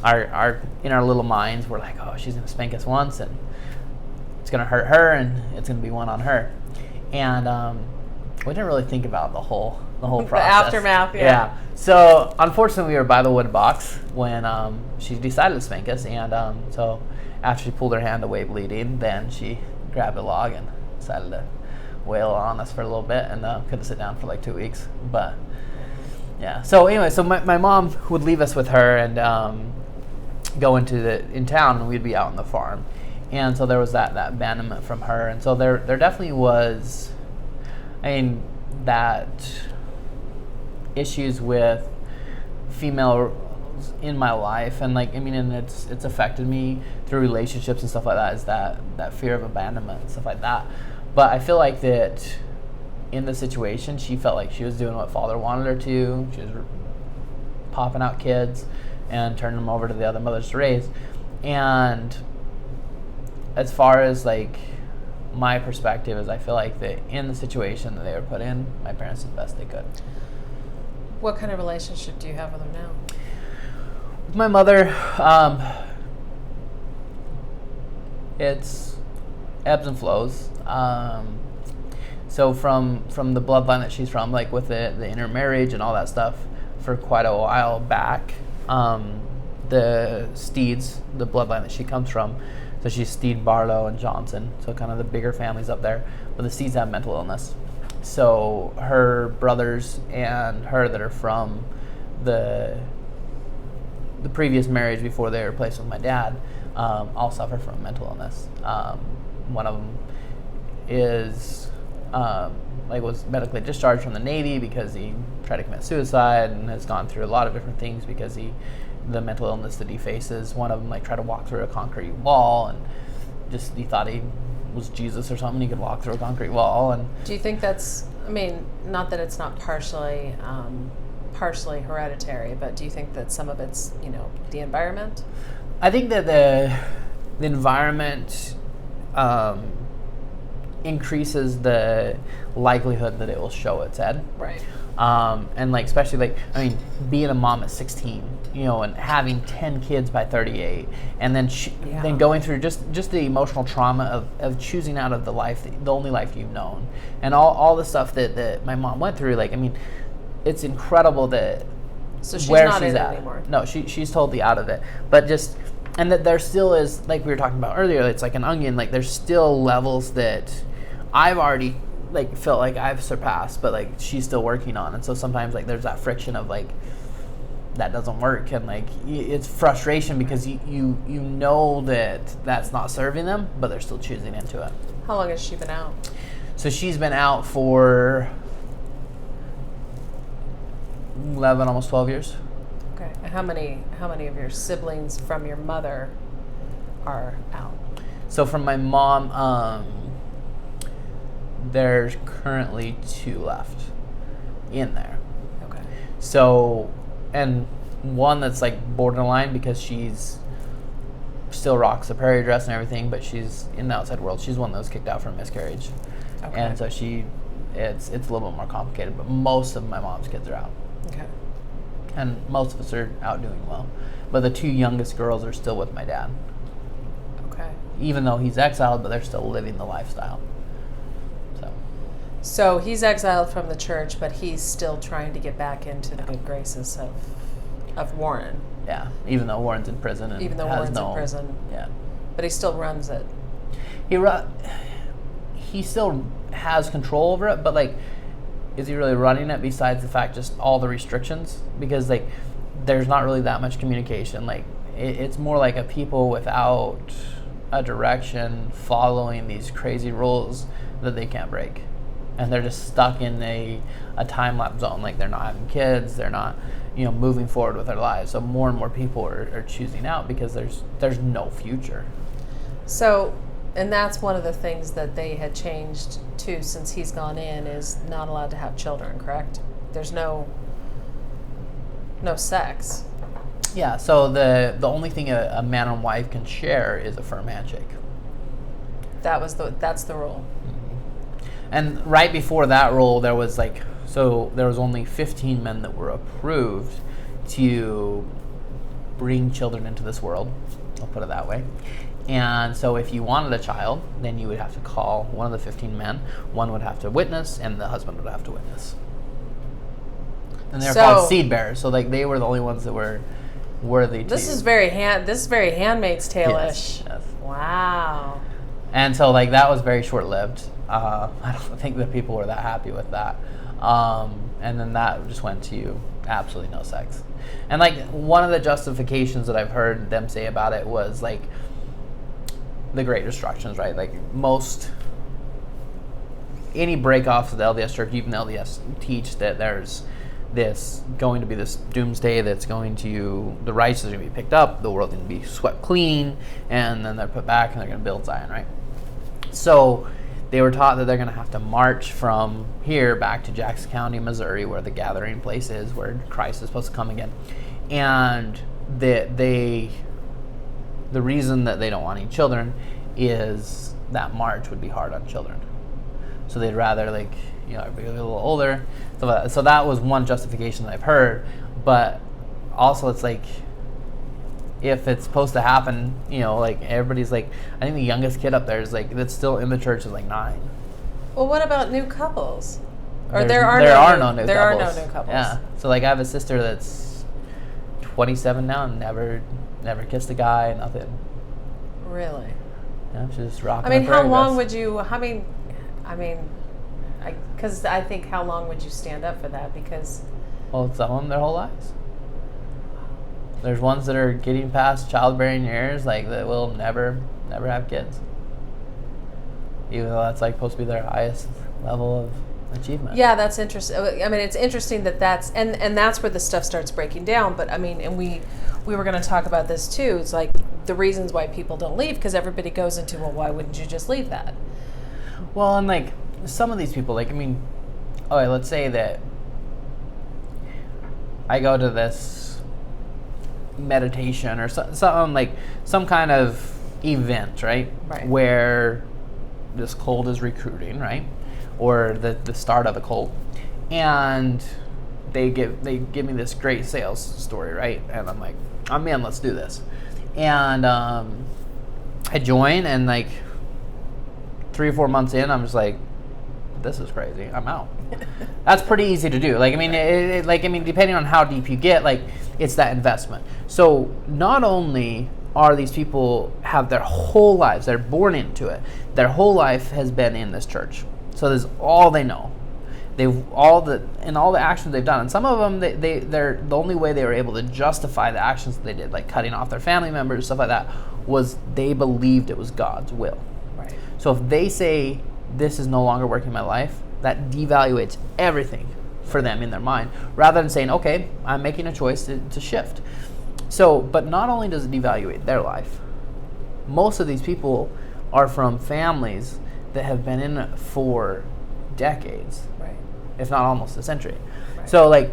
our in our little minds we're like, oh, she's gonna spank us once, and it's gonna hurt her, and it's gonna be one on her, and we didn't really think about the whole process. The aftermath, yeah. So unfortunately, we were by the wood box when she decided to spank us, and so after she pulled her hand away bleeding, then she grabbed a log and decided to wail on us for a little bit, and couldn't sit down for like 2 weeks. But yeah. So anyway, so my mom would leave us with her and go in town, and we'd be out on the farm, and so there was that abandonment from her, and so there definitely was, that issues with female in my life, and like and it's affected me through relationships and stuff like that, is that fear of abandonment and stuff like that. But I feel like that in the situation, she felt like she was doing what Father wanted her to. She was popping out kids and turning them over to the other mothers to raise. And as far as like my perspective is, I feel like that in the situation that they were put in, my parents did the best they could. What kind of relationship do you have with them now? With my mother, it's ebbs and flows. So from the bloodline that she's from, like with the intermarriage and all that stuff, for quite a while back, the Steeds, the bloodline that she comes from, so she's Steed, Barlow, and Johnson, so kind of the bigger families up there, but the Steeds have mental illness. So her brothers and her that are from the previous marriage before they were placed with my dad, all suffer from mental illness. One of them is was medically discharged from the Navy because he tried to commit suicide, and has gone through a lot of different things because the mental illness that he faces. One of them tried to walk through a concrete wall, and just he thought he was Jesus or something. He could walk through a concrete wall. And do you think that's? Not that it's not partially hereditary, but do you think that some of it's the environment? I think that the environment increases the likelihood that it will show its head. Right. And especially being a mom at 16, and having 10 kids by 38, and then then going through just the emotional trauma of choosing out of the only life you've known, and all the stuff that my mom went through. It's incredible that so she's where not she's in at. It anymore. No, she's totally out of it. But and that there still is, like we were talking about earlier, it's like an onion. There's still levels that I've already felt like I've surpassed, but she's still working on. And so sometimes there's that friction of that doesn't work, and it's frustration because you know that that's not serving them, but they're still choosing into it. How long has she been out? So she's been out for 11, almost 12 years. Okay. And how many of your siblings from your mother are out? So from my mom, there's currently 2 left in there. Okay. So, and one that's borderline because she's still rocks the prairie dress and everything, but she's in the outside world. She's one that was kicked out for miscarriage. Okay. And so it's a little bit more complicated, but most of my mom's kids are out. Okay. And most of us are out doing well. But the 2 youngest girls are still with my dad. Okay. Even though he's exiled, but they're still living the lifestyle. So he's exiled from the church, but he's still trying to get back into the good graces of Warren. Yeah, even though Warren's in prison. And in prison. Yeah. But he still runs it. he still has control over it, but like, is he really running it besides the fact just all the restrictions? Because like, there's not really that much communication. Like, it's more like a people without a direction following these crazy rules that they can't break. And they're just stuck in a time-lapse zone. Like, they're not having kids, they're not, moving forward with their lives. So more and more people are choosing out because there's no future. So, and that's one of the things that they had changed too since he's gone in, is not allowed to have children, correct? There's no sex. Yeah, so the only thing a man and wife can share is a firm handshake. That's the rule. And right before that rule, there was only 15 men that were approved to bring children into this world. I'll put it that way. And so if you wanted a child, then you would have to call one of the 15 men. One would have to witness, and the husband would have to witness. And they're called seed bearers. So like, they were the only ones that were worthy to. This is very Handmaid's Tale-ish. Yes. Wow. And so like, that was very short-lived. I don't think that people were that happy with that. And then that just went to absolutely no sex. And like, one of the justifications that I've heard them say about it was like the Great Destructions, right? Like, any break-offs of the LDS Church, even the LDS teach that there's going to be this doomsday that's the righteous are going to be picked up, the world's going to be swept clean, and then they're put back and they're going to build Zion, right? So they were taught that they're going to have to march from here back to Jackson County, Missouri, where the gathering place is, where Christ is supposed to come again. And the reason that they don't want any children is that march would be hard on children. So they'd rather, like, be a little older. So that was one justification that I've heard. But also, it's like, if it's supposed to happen, like, everybody's like, I think the youngest kid up there is like, that's still in the church is like 9. Well, what about new couples? Or there are no new couples. Yeah. So like, I have a sister that's 27 now and never kissed a guy, nothing. Really? Yeah, she's just rocking. I mean, how long would you? Because I think, how long would you stand up for that? Because, well, some of them their whole lives. There's ones that are getting past childbearing years, like, that will never have kids, even though that's like supposed to be their highest level of achievement. Yeah, that's interesting. I mean, it's interesting that's and that's where the stuff starts breaking down. But I mean, and we were going to talk about this too. It's like the reasons why people don't leave, because everybody goes into, well, why wouldn't you just leave that? Well, and like, some of these people, like, I mean, okay, let's say that I go to this meditation or some kind of event, right? Where this cult is recruiting, right? Or the start of a cult, and they give me this great sales story, right? And I'm like, I'm in, let's do this. And I join, and like 3 or 4 months in, I'm just like, this is crazy, I'm out. That's pretty easy to do. Like, I mean, depending on how deep you get, like, it's that investment. So not only are these people have their whole lives, they're born into it, their whole life has been in this church. So this is all they know. All the actions they've done, and some of them, they're the only way they were able to justify the actions that they did, like cutting off their family members, stuff like that, was they believed it was God's will. Right. So if they say, this is no longer working in my life, that devaluates everything for them in their mind, rather than saying, okay, I'm making a choice to shift. So, but not only does it devaluate their life, most of these people are from families that have been in it for decades, right, if not almost a century. Right. So like,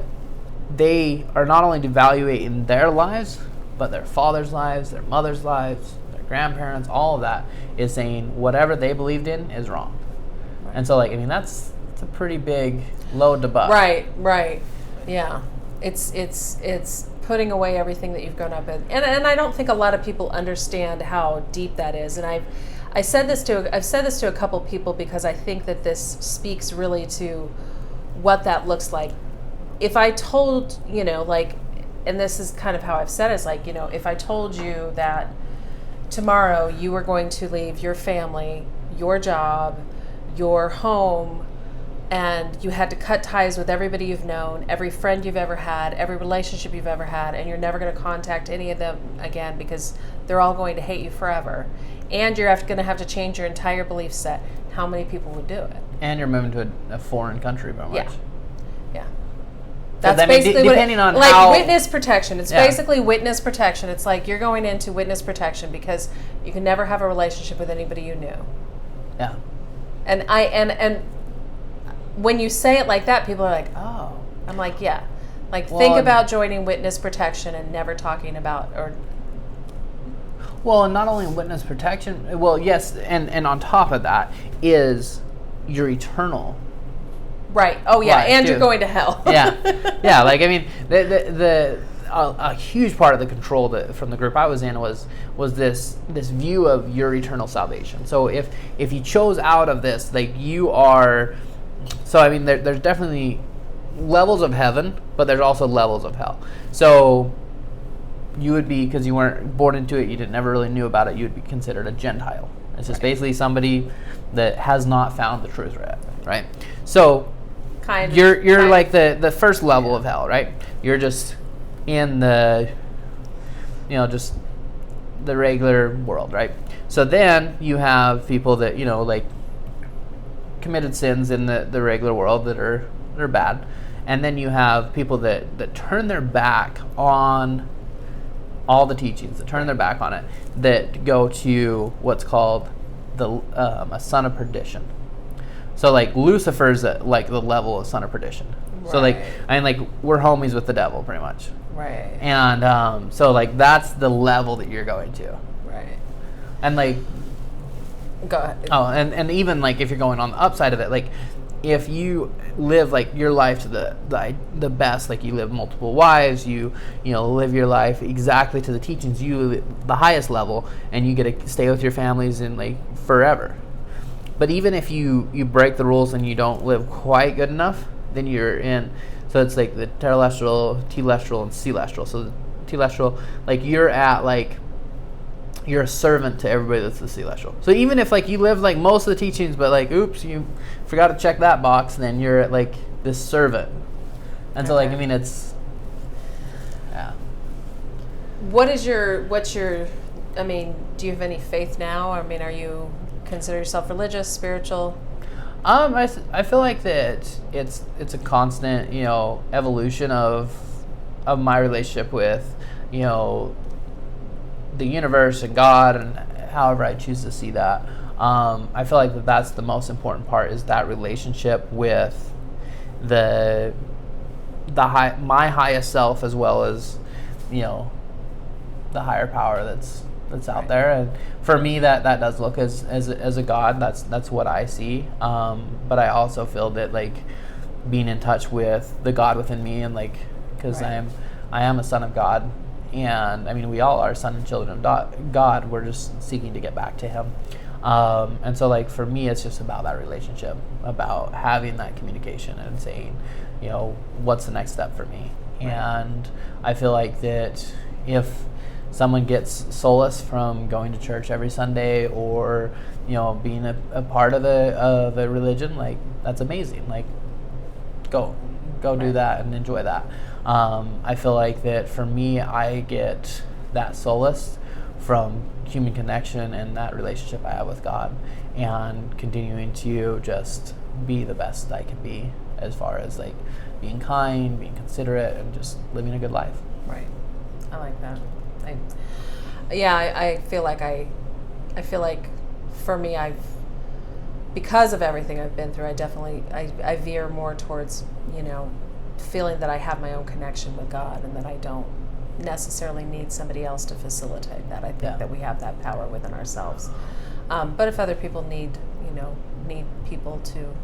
they are not only devaluating their lives, but their father's lives, their mother's lives, their grandparents, all of that is saying whatever they believed in is wrong. Right. And so, like, I mean, that's a pretty big load to bust. Right. Yeah. It's putting away everything that you've grown up in. And I don't think a lot of people understand how deep that is. And I've said this to a couple people, because I think that this speaks really to what that looks like. If I told, like, and this is kind of how I've said it, it's like, if I told you that tomorrow you were going to leave your family, your job, your home and you had to cut ties with everybody you've known, every friend you've ever had, every relationship you've ever had, and you're never going to contact any of them again because they're all going to hate you forever, and you're going to have to change your entire belief set, how many people would do it? And you're moving to a foreign country, very much. Yeah. That's basically depending on like how, witness protection. It's basically witness protection. It's like you're going into witness protection because you can never have a relationship with anybody you knew. Yeah. And when you say it like that, people are like, oh. I'm like, yeah. Like, think about joining witness protection and never talking about or. Well, and not only witness protection. Well, yes, and on top of that is your eternal. Right. Oh, yeah. And too. You're going to hell. Yeah. Like, I mean, a huge part of the control from the group I was in was this view of your eternal salvation. So if you chose out of this, like you are. So I mean, there's definitely levels of heaven, but there's also levels of hell. So you would be, because you weren't born into it, you never really knew about it, you would be considered a Gentile. It's just basically somebody that has not found the truth yet, right? So you're like the first level of hell, right? You're just in the, just the regular world, right? So then you have people that, like committed sins in the regular world that are bad. And then you have people that turn their back on all the teachings, that turn their back on it, that go to what's called a son of perdition. So like Lucifer's at like the level of son of perdition. Right. So like we're homies with the devil pretty much. Right. And so like that's the level that you're going to. Right. And like go ahead. Oh, and even like if you're going on the upside of it, like if you live like your life to the best, like you live multiple wives, you live your life exactly to the teachings, you the highest level, and you get to stay with your families in like forever. But even if you break the rules and you don't live quite good enough, then you're in. So it's like the telestial, telestial, and celestial. So the telestial, like you're at like. You're a servant to everybody that's the celestial. So even if like you live like most of the teachings, but like oops, you forgot to check that box, then you're at like this servant. And so like I mean it's what's your I mean, do you have any faith now? I mean, are you consider yourself religious, spiritual? I feel like that it's a constant, evolution of my relationship with, the universe and God, and however I choose to see that. I feel like that's the most important part, is that relationship with my highest self, as well as the higher power that's out there. And for me, that does look as a God. That's what I see. But I also feel that like being in touch with the God within me, and like because I am a son of God. And I mean, we all are sons and children of God. We're just seeking to get back to Him. And so, like, for me, it's just about that relationship, about having that communication and saying, what's the next step for me? Right. And I feel like that if someone gets solace from going to church every Sunday, or, being a part of a religion, like, that's amazing. Like, go do that and enjoy that. I feel like that for me, I get that solace from human connection and that relationship I have with God, and continuing to just be the best I can be, as far as like being kind, being considerate, and just living a good life. Right. I like that. I feel like for me, because of everything I've been through, I veer more towards, feeling that I have my own connection with God, and that I don't necessarily need somebody else to facilitate that. I think that we have that power within ourselves. But if other people need people to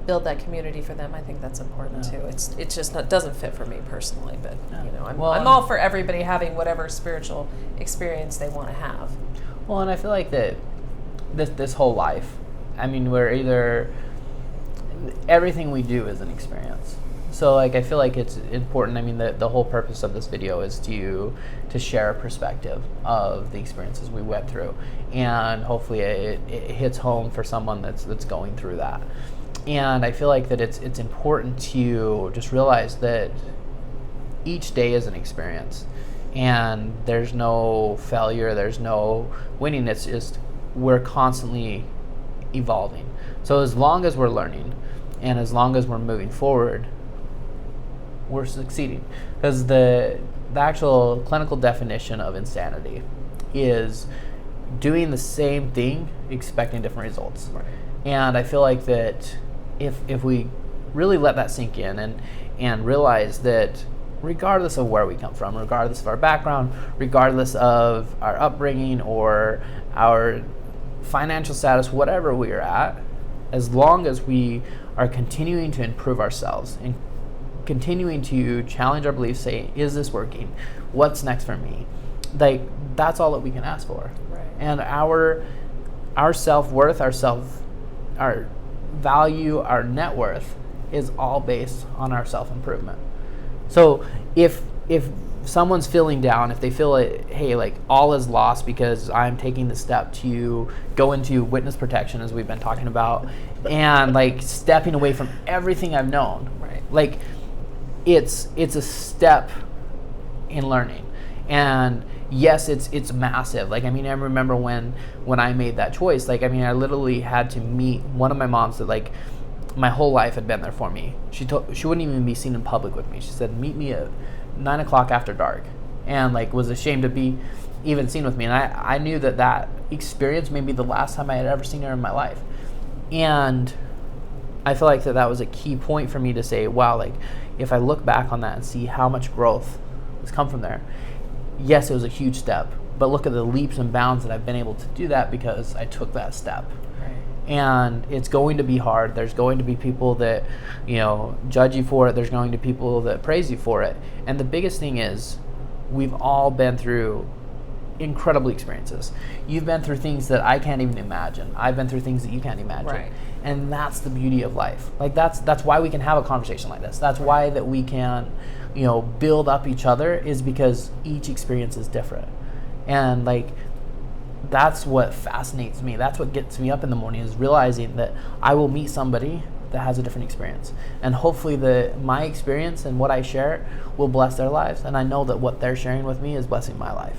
build that community for them, I think that's important too. It's just doesn't fit for me personally, but I'm all for everybody having whatever spiritual experience they want to have. Well, and I feel like that this whole life, I mean, we're either everything we do is an experience. So like I feel like it's important. I mean, the whole purpose of this video is to share a perspective of the experiences we went through, and hopefully it hits home for someone that's going through that. And I feel like that it's important to just realize that each day is an experience, and there's no failure, there's no winning. It's just we're constantly evolving. So as long as we're learning and as long as we're moving forward, we're succeeding. Because the actual clinical definition of insanity is doing the same thing expecting different results. Right. And I feel like that if we really let that sink in and realize that regardless of where we come from, regardless of our background, regardless of our upbringing or our financial status, whatever we are at, as long as we are continuing to improve ourselves and continuing to challenge our beliefs, say, is this working? What's next for me? Like, that's all that we can ask for. Right. And our self-worth, our value, our net worth is all based on our self-improvement. So if someone's feeling down, if they feel like, hey, like all is lost because I'm taking the step to go into witness protection, as we've been talking about, and like stepping away from everything I've known, right? Like it's a step in learning, and yes, it's massive. Like, I mean, I remember when I made that choice, like, I mean, I literally had to meet one of my moms that like my whole life had been there for me. She wouldn't even be seen in public with me. She said, meet me at 9 o'clock after dark, and like was ashamed to be even seen with me. And I knew that experience may be the last time I had ever seen her in my life. And I feel like that was a key point for me to say, wow, like if I look back on that and see how much growth has come from there, yes, it was a huge step, but look at the leaps and bounds that I've been able to do that because I took that step. And it's going to be hard. There's going to be people that, judge you for it. There's going to be people that praise you for it. And the biggest thing is we've all been through incredible experiences. You've been through things that I can't even imagine. I've been through things that you can't imagine. Right. And that's the beauty of life. Like that's why we can have a conversation like this. That's why that we can, build up each other, is because each experience is different. And like, that's what fascinates me. That's what gets me up in the morning, is realizing that I will meet somebody that has a different experience. And hopefully my experience and what I share will bless their lives. And I know that what they're sharing with me is blessing my life.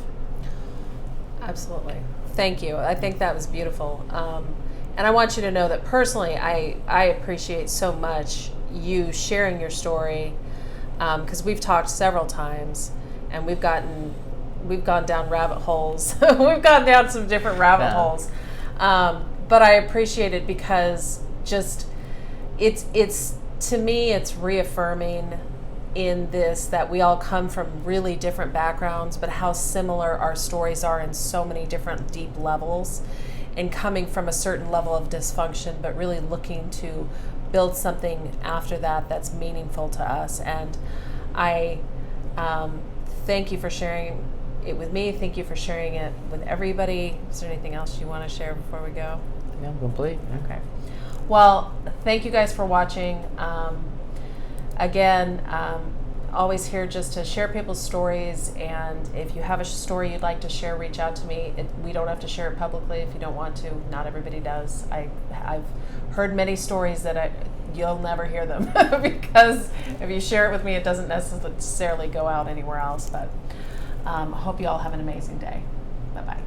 Absolutely. Thank you. I think that was beautiful. And I want you to know that personally, I appreciate so much you sharing your story, because we've talked several times and we've gone down rabbit holes. We've gone down some different rabbit holes. But I appreciate it because just it's to me, it's reaffirming in this that we all come from really different backgrounds, but how similar our stories are in so many different deep levels, and coming from a certain level of dysfunction, but really looking to build something after that that's meaningful to us. And I thank you for sharing it with me. Thank you for sharing it with everybody. Is there anything else you want to share before we go? Yeah, I'm complete. Okay. Well, thank you guys for watching. Again, always here just to share people's stories, and if you have a story you'd like to share, reach out to me. We don't have to share it publicly if you don't want to. Not everybody does. I've heard many stories that you'll never hear them because if you share it with me, it doesn't necessarily go out anywhere else. But I hope you all have an amazing day. Bye-bye.